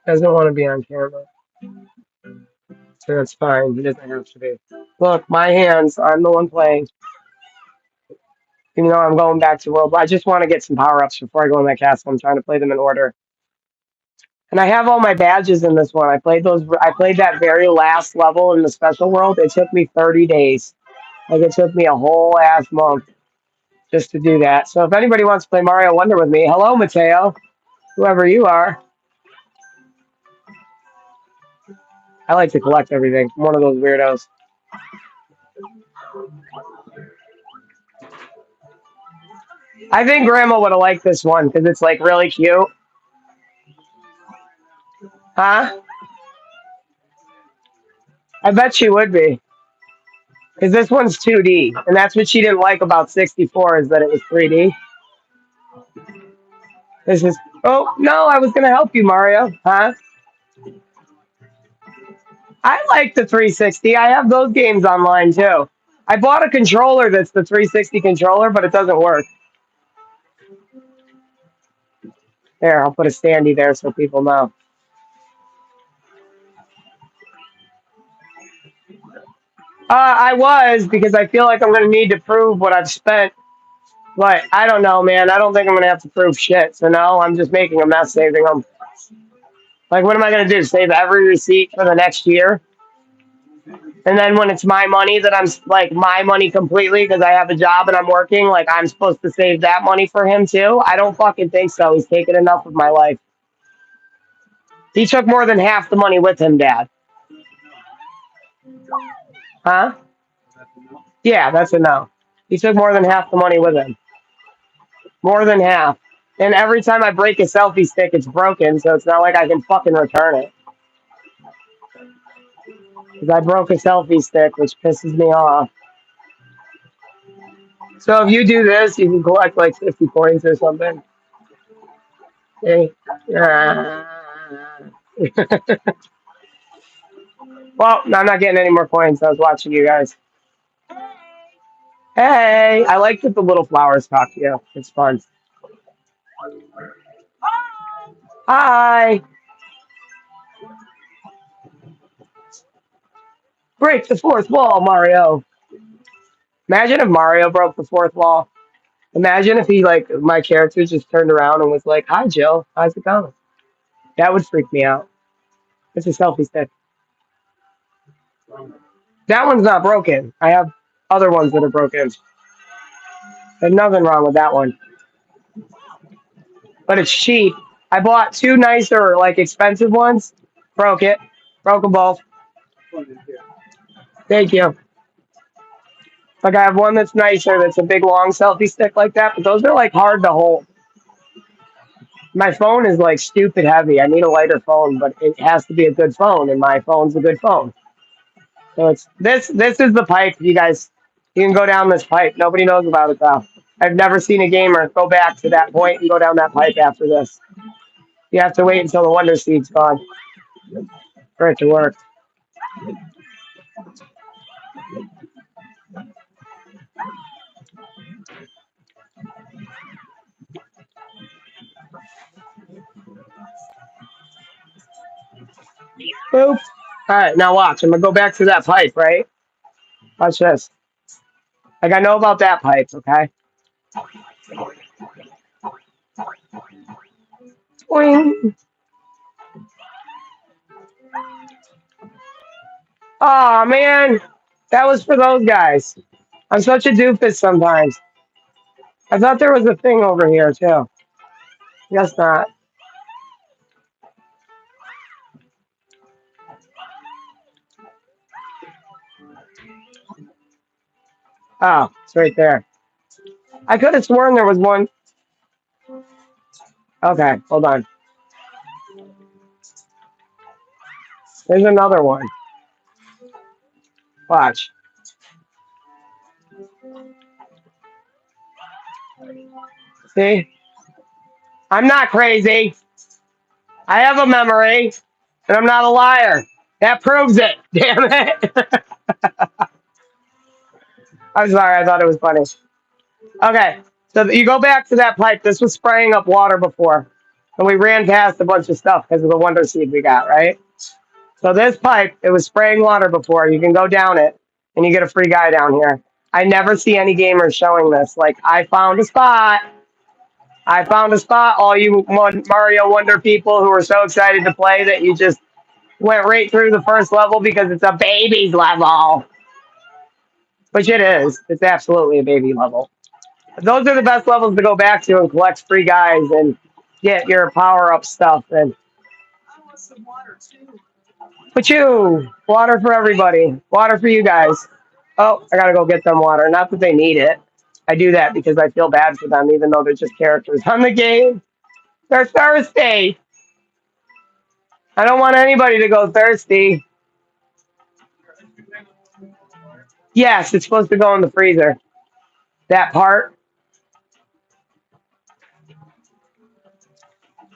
Doesn't want to be on camera. So that's fine. He doesn't have to be. Look, my hands. I'm the one playing. Even though I'm going back to world. I just want to get some power-ups before I go in that castle. I'm trying to play them in order. And I have all my badges in this one. I played those. I played that very last level in the special world. It took me 30 days. Like, it took me a whole ass month. just to do that. So if anybody wants to play Mario Wonder with me, hello, Mateo, whoever you are. I like to collect everything. I'm one of those weirdos. I think Grandma would have liked this one because it's like really cute. Huh? I bet she would be. Because this one's 2D. And that's what she didn't like about 64 is that it was 3D. This is, oh, no, I was going to help you, Mario. Huh? I like the 360. I have those games online too. I bought a controller that's the 360 controller, but it doesn't work. There, I'll put a standee there so people know. I was because I feel like I'm going to need to prove what I've spent. But I don't know, man. I don't think I'm going to have to prove shit. So no, I'm just making a mess saving them. Like, what am I going to do? Save every receipt for the next year? And then when it's my money that I'm like my money completely because I have a job and I'm working, like I'm supposed to save that money for him too? I don't fucking think so. He's taken enough of my life. He took more than half the money with him, Dad. Huh? Yeah, that's a no. He took more than half the money with him. More than half. And every time I break a selfie stick, it's broken, so it's not like I can fucking return it. Because I broke a selfie stick, which pisses me off. So if you do this, you can collect like 50 coins or something. Okay. Well, I'm not getting any more coins. I was watching you guys. Hey, I like that the little flowers talk to you. It's fun. Hi. Break the fourth wall, Mario. Imagine if Mario broke the fourth wall. Imagine if he, like, my character just turned around and was like, hi, Jill. How's it going? That would freak me out. It's a selfie stick. That one's not broken. I have other ones that are broken. There's nothing wrong with that one. But it's cheap. I bought two nicer, like, expensive ones. Broke it. Broke them both. Thank you. Like, I have one that's nicer that's a big, long selfie stick like that, but those are, like, hard to hold. My phone is, like, stupid heavy. I need a lighter phone, but it has to be a good phone, and my phone's a good phone. So it's this is the pipe, you guys. You can go down this pipe. Nobody knows about it though. I've never seen a gamer go back to that point and go down that pipe after this. You have to wait until the Wonder Seed's gone for it to work. Boop. Alright, now watch. I'm gonna go back to that pipe, right? Watch this. Like I know about that pipe, okay? Boing. Oh man. That was for those guys. I'm such a doofus sometimes. I thought there was a thing over here too. Guess not. Oh, it's right there. I could have sworn there was one. Okay, hold on. There's another one. Watch. See? I'm not crazy. I have a memory, and I'm not a liar. That proves it. Damn it. I'm sorry. I thought it was funny. Okay, so you go back to that pipe. This was spraying up water before, and we ran past a bunch of stuff because of the Wonder Seed we got, right? So this pipe, it was spraying water before. You can go down it, and you get a free guy down here. I never see any gamers showing this. Like, I found a spot. I found a spot. All you Mario Wonder people who are so excited to play that you just went right through the first level because it's a baby's level. Which it is. It's absolutely a baby level. Those are the best levels to go back to and collect free guys and get your power up stuff. And but you water for everybody, water for you guys. Oh, I gotta go get them water. Not that they need it. I do that because I feel bad for them, even though they're just characters on the game. They're thirsty. I don't want anybody to go thirsty. Yes, it's supposed to go in the freezer. That part.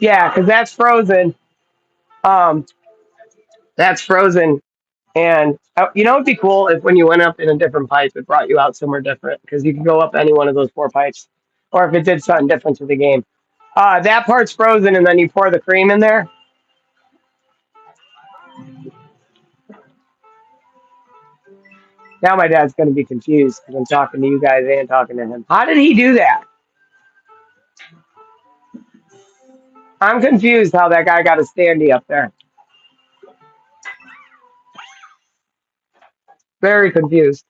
Yeah, because that's frozen. Um, that's frozen. And you know, it'd be cool if when you went up in a different pipe, it brought you out somewhere different because you can go up any one of those four pipes, or if it did something different to the game. That part's frozen, and then you pour the cream in there. Now my dad's going to be confused because I'm talking to you guys and talking to him. How did he do that? I'm confused how that guy got a standee up there. Very confused.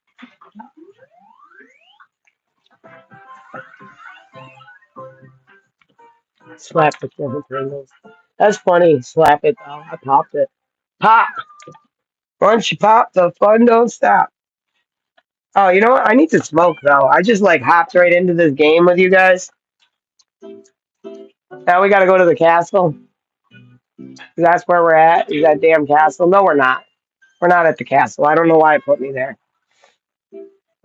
Slap the Kevin Pringles. That's funny. Slap it though. I popped it. Pop. Once you pop, the fun don't stop. Oh, you know what? I need to smoke though. I just like hopped right into this game with you guys. Now we got to go to the castle. That's where we're at. Is that damn castle? No, we're not. We're not at the castle. I don't know why it put me there.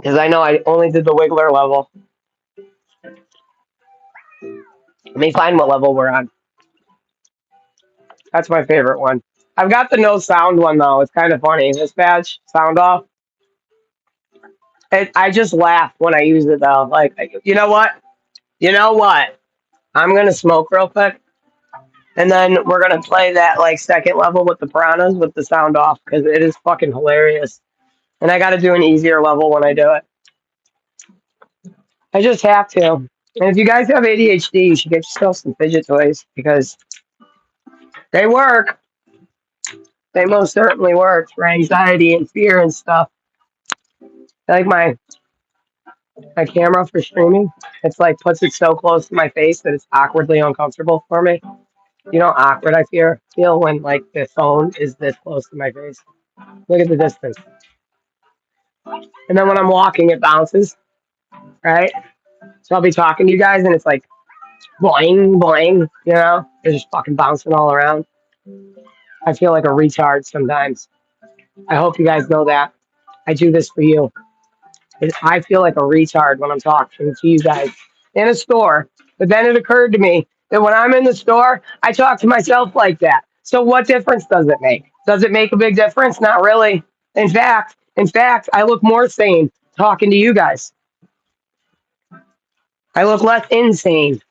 Because I know I only did the Wiggler level. Let me find what level we're on. That's my favorite one. I've got the no sound one though. It's kind of funny. This badge, sound off. I just laugh when I use it though. Like, you know what? You know what? I'm gonna smoke real quick, and then we're gonna play that like second level with the piranhas with the sound off because it is fucking hilarious. And I got to do an easier level when I do it. I just have to. And if you guys have ADHD, you should get yourself some fidget toys because they work. They most certainly work for anxiety and fear and stuff. I like my camera for streaming. It's like puts it so close to my face that it's awkwardly uncomfortable for me. You know, how awkward I feel when like the phone is this close to my face. Look at the distance. And then when I'm walking, it bounces, right? So I'll be talking to you guys, and it's like boing, boing. You know, they're just fucking bouncing all around. I feel like a retard sometimes. I hope you guys know that. I do this for you. I feel like a retard when I'm talking to you guys in a store. But then it occurred to me that when I'm in the store, I talk to myself like that. So what difference does it make? Does it make a big difference? Not really. In fact, I look more sane talking to you guys. I look less insane.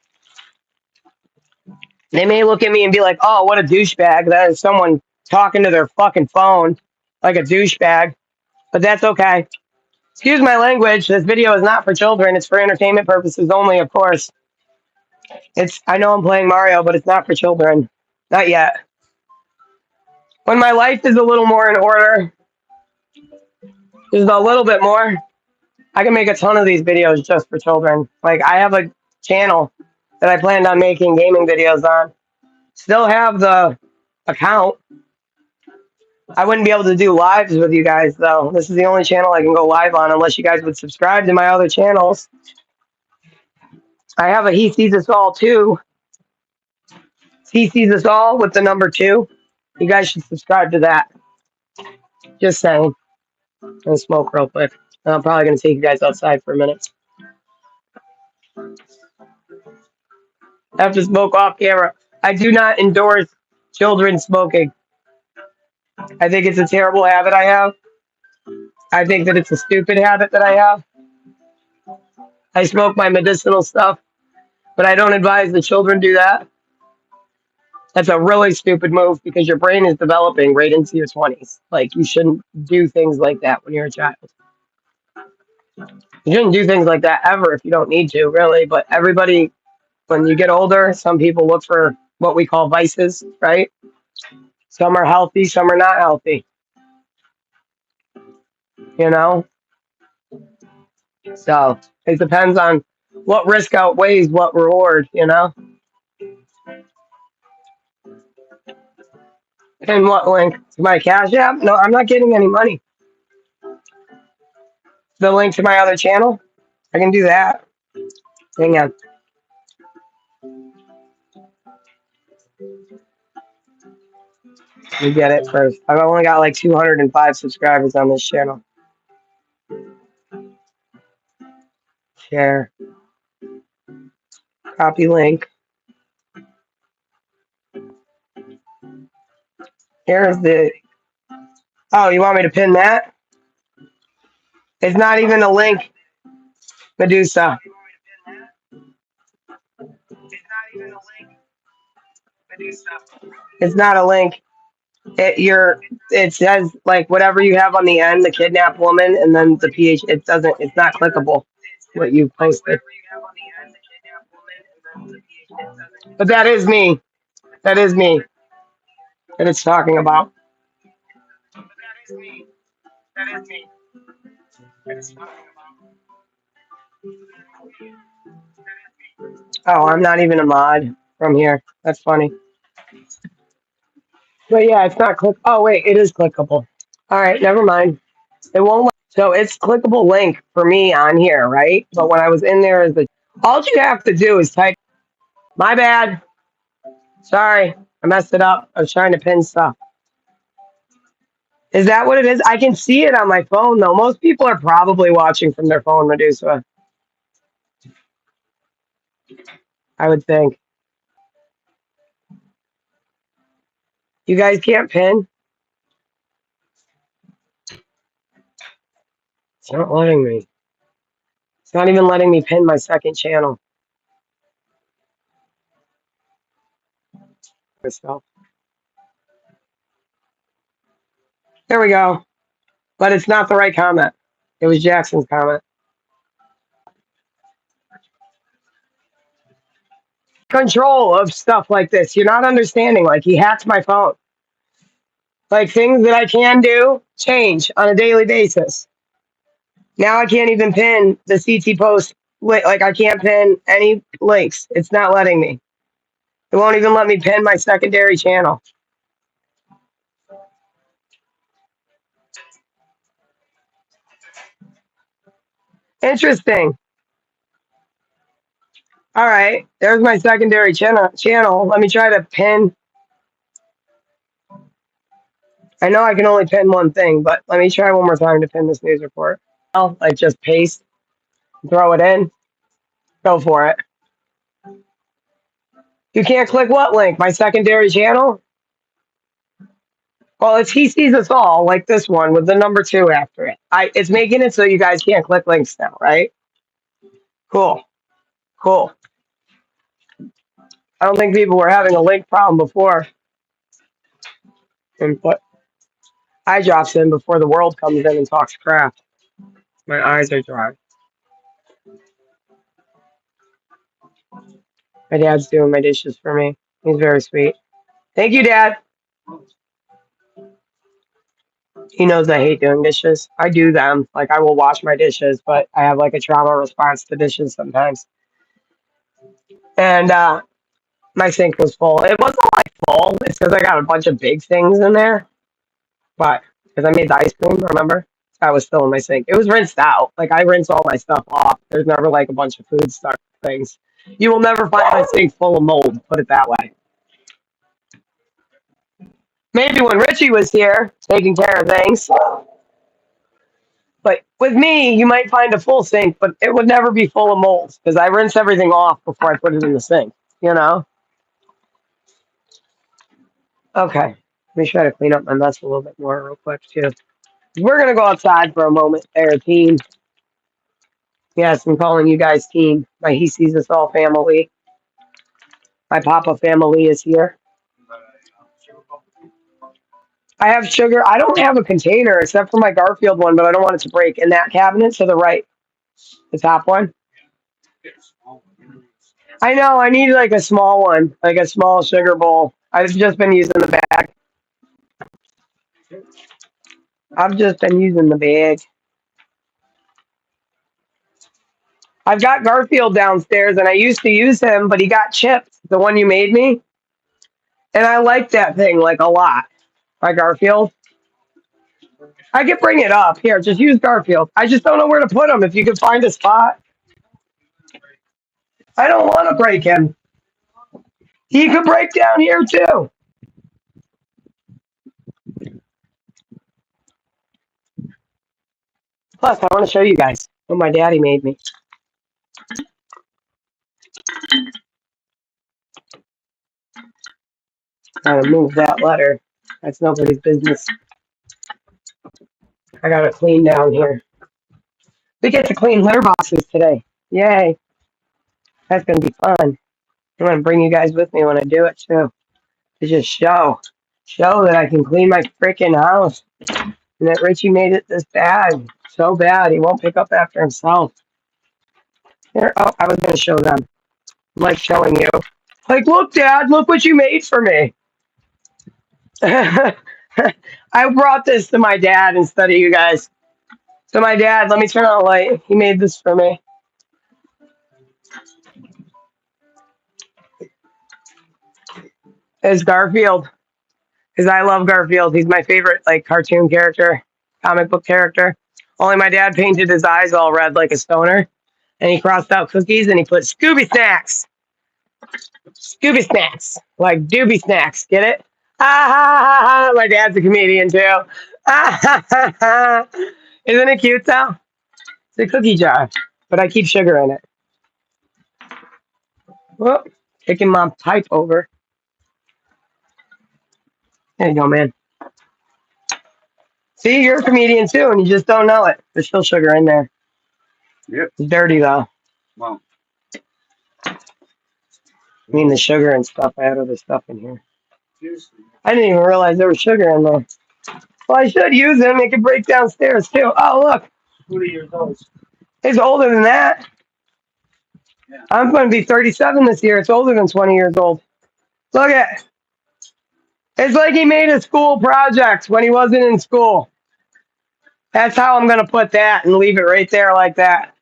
They may look at me and be like, "Oh, what a douchebag! That is someone talking to their fucking phone like a douchebag." But that's okay. Excuse my language. This video is not for children. It's for entertainment purposes only, of course. I know I'm playing Mario, but it's not for children. Not yet. When my life is a little more in order, just a little bit more, I can make a ton of these videos just for children. Like I have a channel that I planned on making gaming videos on. Still have the account. I wouldn't be able to do lives with you guys though. This is the only channel I can go live on unless you guys would subscribe to my other channels. I have a He Sees Us All too. He Sees Us All with the number 2. You guys should subscribe to that. Just saying. I'm gonna smoke real quick. I'm probably gonna take you guys outside for a minute. I have to smoke off camera. I do not endorse children smoking. I think it's a terrible habit I have. I think that it's a stupid habit that I have. I smoke my medicinal stuff, but I don't advise the children do that. That's a really stupid move because your brain is developing right into your 20s. Like, you shouldn't do things like that when you're a child. You shouldn't do things like that ever if you don't need to, really. But everybody, when you get older, some people look for what we call vices, right? Some are healthy, some are not healthy. You know? So it depends on What risk outweighs what reward, you know? And what link to my Cash App? No, I'm not getting any money. The link to my other channel? I can do that. Hang on. Let me get it first. I've only got like 205 subscribers on this channel. Share. Copy link. Here's the. Oh, you want me to pin that? It's not even a link, Medusa. It's not a link. It says like whatever you have on the end, the kidnapped woman, and then the ph. It doesn't. It's not clickable. What you posted. But that is me. That is me that it's talking about. Oh, I'm not even a mod from here. That's funny. But yeah, it's not click. Oh wait, it is clickable. All right, never mind. It won't. So it's clickable link for me on here, right? But when I was in there, all you have to do is type. My bad. Sorry, I messed it up. I was trying to pin stuff. Is that what it is? I can see it on my phone though. Most people are probably watching from their phone, Medusa. I would think. You guys can't pin. It's not letting me. It's not even letting me pin my second channel. Myself. There we go. But it's not the right comment. It was Jackson's comment. Control of stuff like this. You're not understanding. Like he hacked my phone. Like things that I can do change on a daily basis. Now I can't even pin the CT post. Like I can't pin any links. It's not letting me. It won't even let me pin my secondary channel. Interesting. All right, there's my secondary channel. Let me try to pin. I know I can only pin one thing, but let me try one more time to pin this news report. I'll like just paste, throw it in, go for it. You can't click what link? My secondary channel? Well, it's He Sees Us All, like this one with the number 2 after it. It's making it so you guys can't click links now, right? Cool. Cool. I don't think people were having a link problem before. And put eye drops in before the world comes in and talks crap. My eyes are dry. My dad's doing my dishes for me. He's very sweet. Thank you, Dad. He knows I hate doing dishes. I do them. Like I will wash my dishes, but I have like a trauma response to dishes sometimes. And my sink was full. It wasn't like full. It's because I got a bunch of big things in there. But because I made the ice cream, remember? That was still in my sink. It was rinsed out. Like I rinse all my stuff off. There's never like a bunch of food stuck things. You will never find my sink full of mold. Put it that way. Maybe when Richie was here taking care of things. But with me, you might find a full sink, but it would never be full of molds because I rinse everything off before I put it in the sink, you know? Okay. Let me try to clean up my mess a little bit more real quick, too. We're going to go outside for a moment there, team. Yes, I'm calling you guys team. My He Sees Us All family. My Papa family is here. I have sugar. I don't have a container except for my Garfield one, but I don't want it to break. In that cabinet to the right, the top one. I know. I need like a small one, like a small sugar bowl. I've just been using the bag. I've just been using the bag. I've got Garfield downstairs, and I used to use him, but he got chipped, the one you made me. And I like that thing, like, a lot. My Garfield. I could bring it up. Here, just use Garfield. I just don't know where to put him. If you could find a spot. I don't want to break him. He could break down here, too. Plus, I want to show you guys what my daddy made me. Gotta move that letter. That's nobody's business. I gotta clean down here. We get to clean litter boxes today. Yay. That's gonna be fun. I'm gonna bring you guys with me when I do it too. To just show that I can clean my freaking house. And that Richie made it this bad. So bad he won't pick up after himself. Here, oh, I was gonna show them. I'm like showing you. Like, look, Dad, look what you made for me. I brought this to my dad instead of you guys. So my dad, let me turn on the light. He made this for me. It's Garfield. Because I love Garfield. He's my favorite like cartoon character, comic book character. Only my dad painted his eyes all red like a stoner. And he crossed out cookies and he put Scooby Snacks. Scooby Snacks. Like Doobie Snacks. Get it? Ah, ha, ha, ha. My dad's a comedian too. Ah, ha, ha, ha. Isn't it cute though? It's a cookie jar. But I keep sugar in it. Whoop. Taking my pipe over. There you go, man. See, you're a comedian too, and you just don't know it. There's still sugar in there. Yep. It's dirty though. Well. I mean the sugar and stuff. I had other stuff in here. I didn't even realize there was sugar in there. Well, I should use them. They could break downstairs too. Oh, look. 20 years old. It's older than that. Yeah. I'm going to be 37 this year. It's older than 20 years old. Look at it. It's like he made a school project when he wasn't in school. That's how I'm going to put that and leave it right there like that.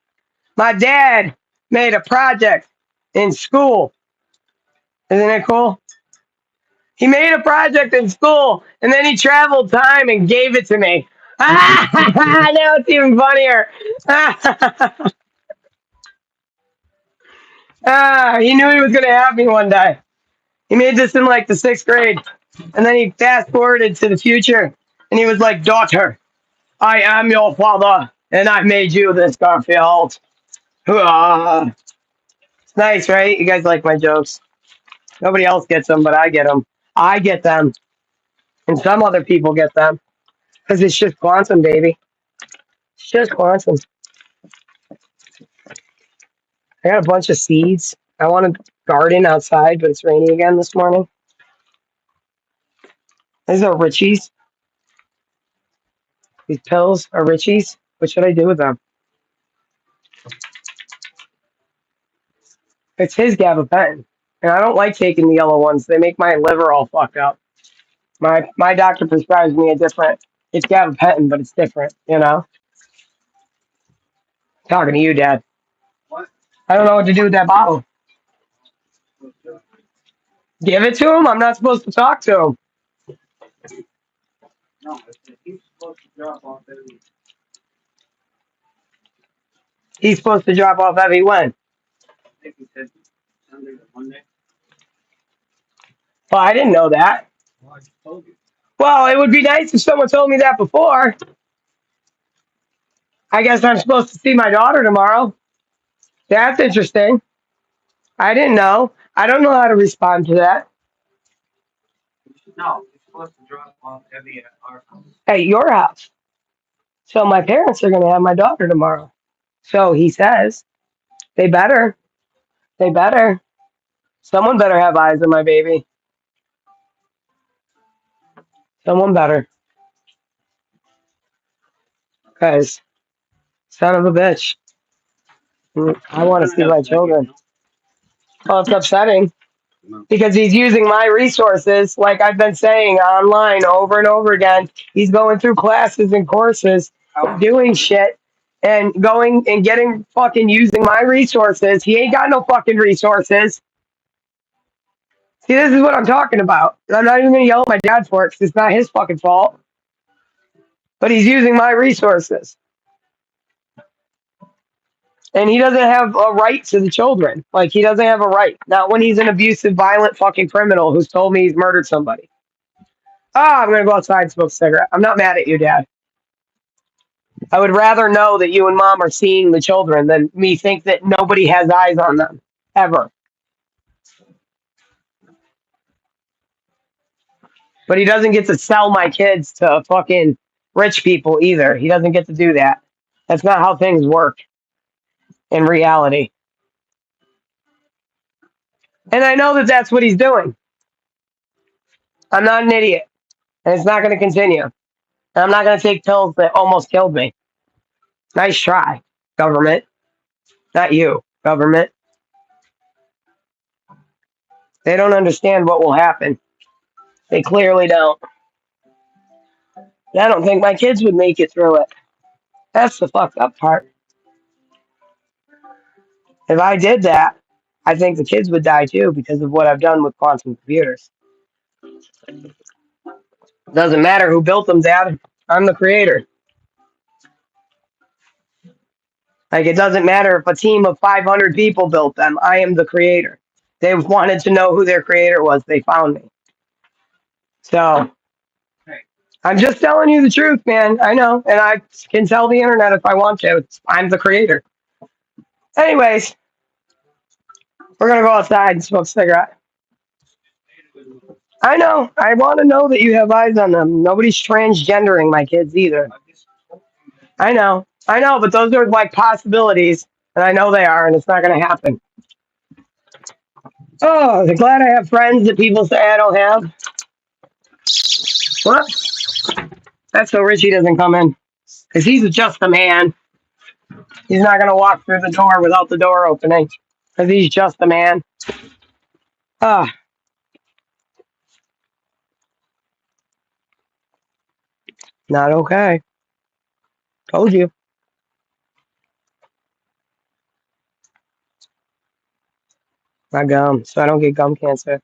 My dad made a project in school. Isn't it cool? He made a project in school, and then he traveled time and gave it to me. Now it's even funnier. He knew he was going to have me one day. He made this in like the 6th grade, and then he fast forwarded to the future, and he was like, "Daughter, I am your father, and I made you this, Garfield." It's nice, right? You guys like my jokes. Nobody else gets them, but I get them. I get them. And some other people get them. Because it's just quantum, baby. It's just quantum. I got a bunch of seeds. I want to garden outside, but it's raining again this morning. These are Richie's. These pills are Richie's. What should I do with them? It's his gabapentin. And I don't like taking the yellow ones. They make my liver all fucked up. My doctor prescribes me a different. It's gabapentin, but it's different, you know? Talking to you, Dad. What? I don't know what to do with that bottle. Give it to him? I'm not supposed to talk to him. No, he's supposed to drop off every. He's supposed to drop off every when? I think he said Sunday or Monday. Well, I didn't know that. Well, I just told you. Well, it would be nice if someone told me that before. I guess I'm supposed to see my daughter tomorrow. That's interesting. I didn't know. I don't know how to respond to that. No, he's supposed to drop off every at our house. At your house. So my parents are going to have my daughter tomorrow. So he says, they better. They better. Someone better have eyes on my baby. Someone better. Because, son of a bitch. I want to see my children. Well, it's upsetting. Because he's using my resources, like I've been saying online over and over again. He's going through classes and courses, doing shit, and going and getting fucking using my resources. He ain't got no fucking resources. See, this is what I'm talking about. And I'm not even going to yell at my dad for it because it's not his fucking fault. But he's using my resources. And he doesn't have a right to the children. Like, he doesn't have a right. Not when he's an abusive, violent fucking criminal who's told me he's murdered somebody. Ah, I'm going to go outside and smoke a cigarette. I'm not mad at you, Dad. I would rather know that you and Mom are seeing the children than me think that nobody has eyes on them. Ever. But he doesn't get to sell my kids to fucking rich people either. He doesn't get to do that. That's not how things work in reality. And I know that that's what he's doing. I'm not an idiot. And it's not going to continue. And I'm not going to take pills that almost killed me. Nice try, government. Not you, government. They don't understand what will happen. They clearly don't. And I don't think my kids would make it through it. That's the fucked up part. If I did that, I think the kids would die too because of what I've done with quantum computers. Doesn't matter who built them, Dad. I'm the creator. Like, it doesn't matter if a team of 500 people built them. I am the creator. They wanted to know who their creator was. They found me. So, I'm just telling you the truth, man. I know. And I can tell the internet if I want to. I'm the creator. Anyways, we're going to go outside and smoke a cigarette. I know. I want to know that you have eyes on them. Nobody's transgendering my kids either. I know. I know, but those are like possibilities. And I know they are, and it's not going to happen. Oh, I'm glad I have friends that people say I don't have. What? That's so Richie doesn't come in. Because he's just a man. He's not going to walk through the door without the door opening. Because he's just a man. Ah, not okay. Told you. My gum, so I don't get gum cancer.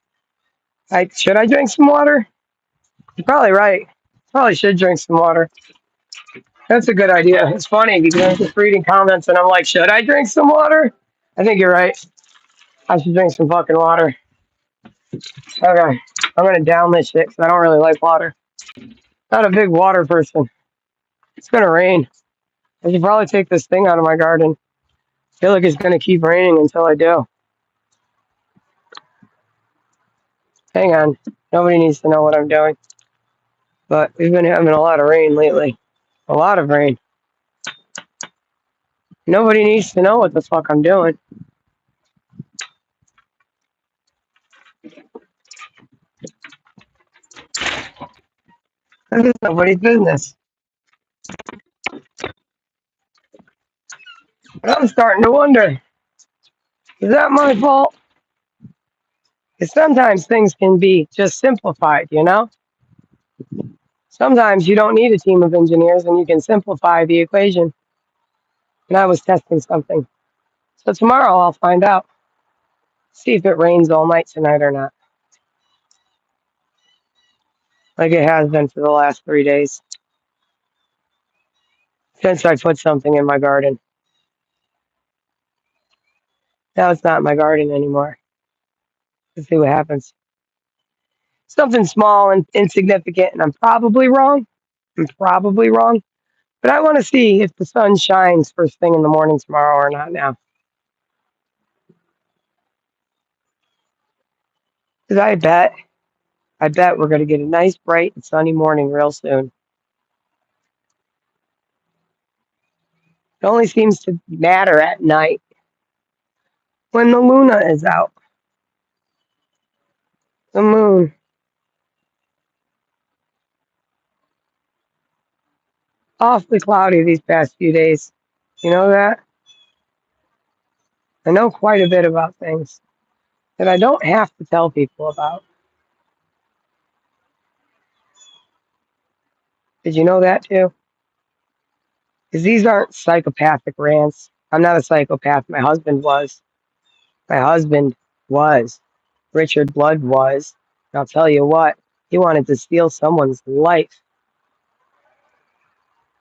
Should I drink some water? You're probably right. Probably should drink some water. That's a good idea. It's funny because I'm just reading comments and I'm like, should I drink some water? I think you're right. I should drink some fucking water. Okay. I'm going to down this shit because I don't really like water. Not a big water person. It's going to rain. I should probably take this thing out of my garden. I feel like it's going to keep raining until I do. Hang on. Nobody needs to know what I'm doing. But we've been having a lot of rain lately. A lot of rain. Nobody needs to know what the fuck I'm doing. This is nobody's business. But I'm starting to wonder, is that my fault? Because sometimes things can be just simplified, you know? Sometimes you don't need a team of engineers and you can simplify the equation. And I was testing something. So tomorrow I'll find out. See if it rains all night tonight or not. Like it has been for the last 3 days. Since I put something in my garden. Now it's not in my garden anymore. Let's see what happens. Something small and insignificant, and I'm probably wrong. But I want to see if the sun shines first thing in the morning tomorrow or not now. Because I bet we're going to get a nice, bright, and sunny morning real soon. It only seems to matter at night when the Luna is out. The moon. Awfully cloudy these past few days. You know that? I know quite a bit about things that I don't have to tell people about. Did you know that too? Because these aren't psychopathic rants. I'm not a psychopath. My husband was. My husband was. Richard Blood was. And I'll tell you what, he wanted to steal someone's life,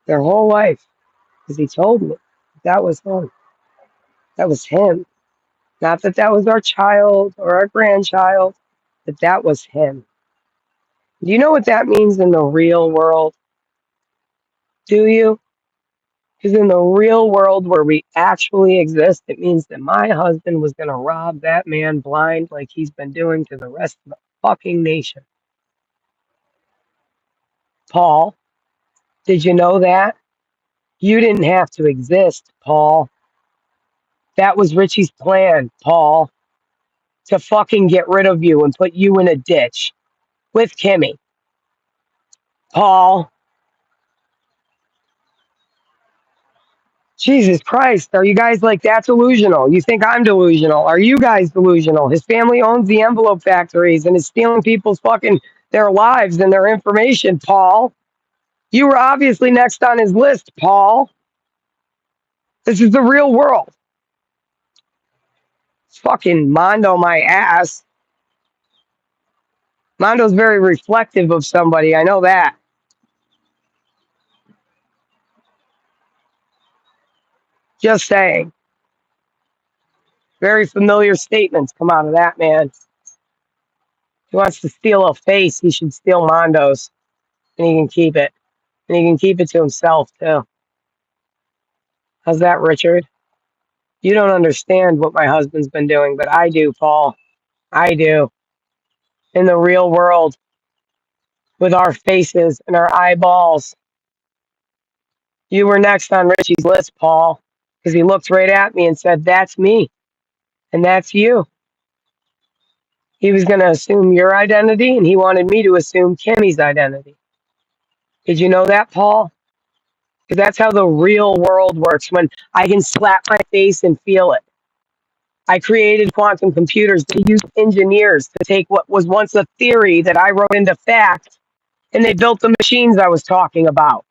their whole life, because he told me that was him. That was him. Not that that was our child or our grandchild, but that was him. Do you know what that means in the real world? Do you? Because in the real world where we actually exist, it means that my husband was going to rob that man blind like he's been doing to the rest of the fucking nation. Paul, did you know that? You didn't have to exist, Paul. That was Richie's plan, Paul, to fucking get rid of you and put you in a ditch with Kimmy. Paul, Jesus Christ, are you guys like that delusional? You think I'm delusional? Are you guys delusional? His family owns the envelope factories and is stealing people's fucking their lives and their information, Paul. You were obviously next on his list, Paul. This is the real world. Fucking Mondo my ass. Mondo's very reflective of somebody, I know that. Just saying. Very familiar statements come out of that man. He wants to steal a face, he should steal Mondo's. And he can keep it. And he can keep it to himself, too. How's that, Richard? You don't understand what my husband's been doing, but I do, Paul. I do. In the real world, with our faces and our eyeballs. You were next on Richie's list, Paul, because he looked right at me and said, that's me. And that's you. He was going to assume your identity, and he wanted me to assume Kimmy's identity. Did you know that, Paul? Because that's how the real world works, when I can slap my face and feel it. I created quantum computers that used engineers to take what was once a theory that I wrote into fact, and they built the machines I was talking about.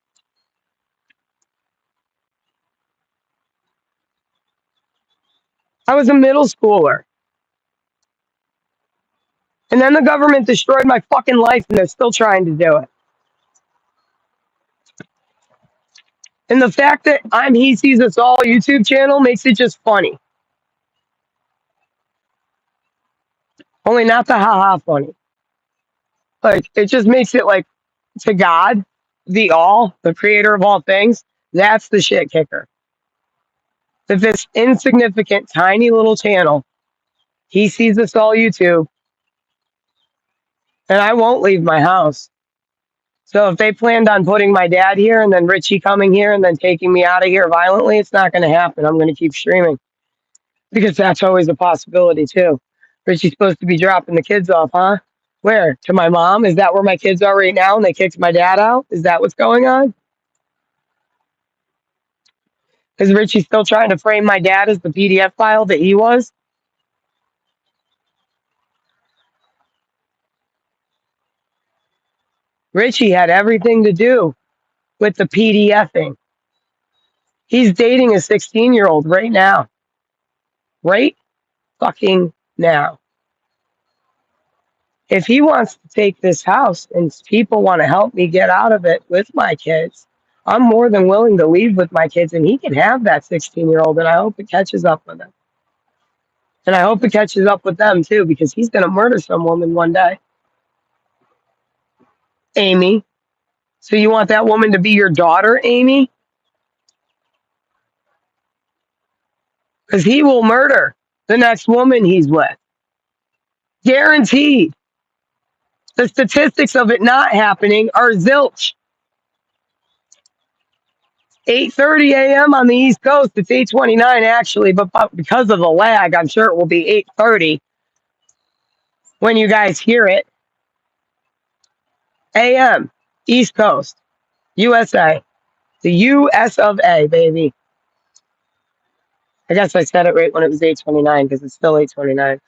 I was a middle schooler. And then the government destroyed my fucking life, and they're still trying to do it. And the fact that I'm He Sees Us All YouTube channel makes it just funny. Only not the haha funny. Like, it just makes it like, to God, the all, the creator of all things, that's the shit kicker. That this insignificant, tiny little channel, He Sees Us All YouTube, and I won't leave my house. So if they planned on putting my dad here and then Richie coming here and then taking me out of here violently, it's not going to happen. I'm going to keep streaming. Because that's always a possibility, too. Richie's supposed to be dropping the kids off, huh? Where? To my mom? Is that where my kids are right now and they kicked my dad out? Is that what's going on? Is Richie still trying to frame my dad as the PDF file that he was? Richie had everything to do with the PDFing. He's dating a 16-year-old right now. Right fucking now. If he wants to take this house and people want to help me get out of it with my kids, I'm more than willing to leave with my kids, and he can have that 16-year-old, and I hope it catches up with him. And I hope it catches up with them, too, because he's going to murder some woman one day. Amy. So you want that woman to be your daughter, Amy? Because he will murder the next woman he's with. Guaranteed. The statistics of it not happening are zilch. 8:30 a.m. on the East Coast. It's 8:29 actually, but because of the lag, I'm sure it will be 8:30 when you guys hear it. a.m. East Coast, USA. The U.S. of A, baby. I guess I said it right when it was 8:29 because it's still 8:29.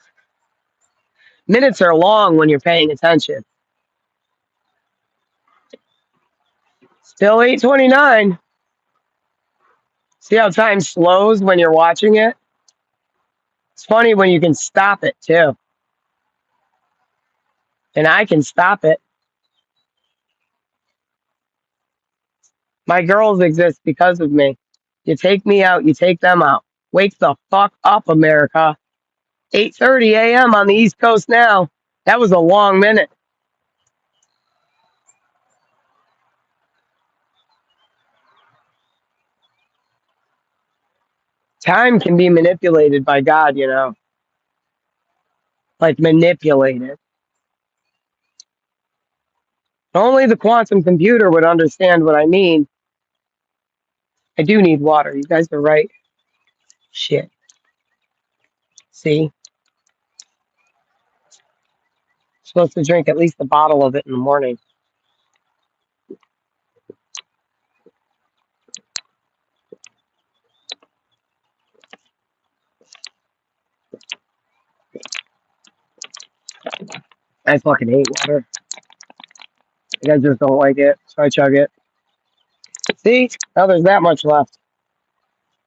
Minutes are long when you're paying attention. Still 8:29. See how time slows when you're watching it? It's funny when you can stop it too. And I can stop it. My girls exist because of me. You take me out, you take them out. Wake the fuck up, America. 8:30 a.m. on the East Coast now. That was a long minute. Time can be manipulated by God, you know. Like manipulated. Only the quantum computer would understand what I mean. I do need water. You guys are right. Shit. See? Supposed to drink at least a bottle of it in the morning. I fucking hate water. You guys just don't like it, so I chug it. See? Now there's that much left.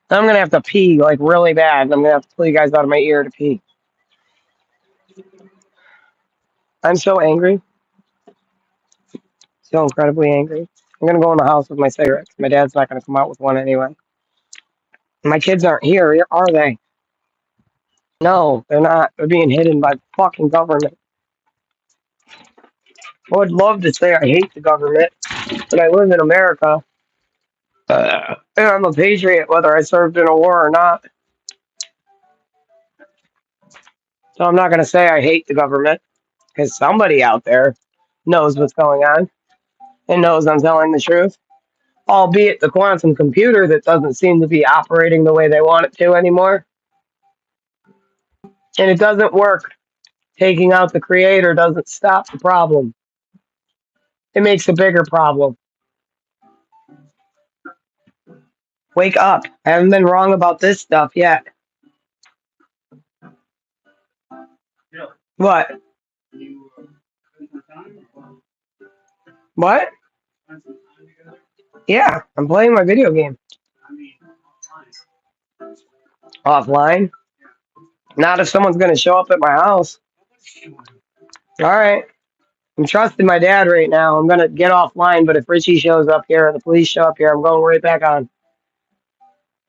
I'm gonna have to pee like really bad. I'm gonna have to pull you guys out of my ear to pee. I'm so angry. So incredibly angry. I'm gonna go in the house with my cigarettes. My dad's not gonna come out with one anyway. My kids aren't here, are they? No, they're not. They're being hidden by the fucking government. I would love to say I hate the government, but I live in America. And I'm a patriot, whether I served in a war or not. So I'm not gonna say I hate the government, because somebody out there knows what's going on and knows I'm telling the truth. Albeit the quantum computer that doesn't seem to be operating the way they want it to anymore. And it doesn't work. Taking out the creator doesn't stop the problem. It makes a bigger problem. Wake up. I haven't been wrong about this stuff yet. What? What? Yeah, I'm playing my video game. Offline? Not if someone's going to show up at my house. All right. I'm trusting my dad right now. I'm going to get offline, but if Richie shows up here or the police show up here, I'm going right back on.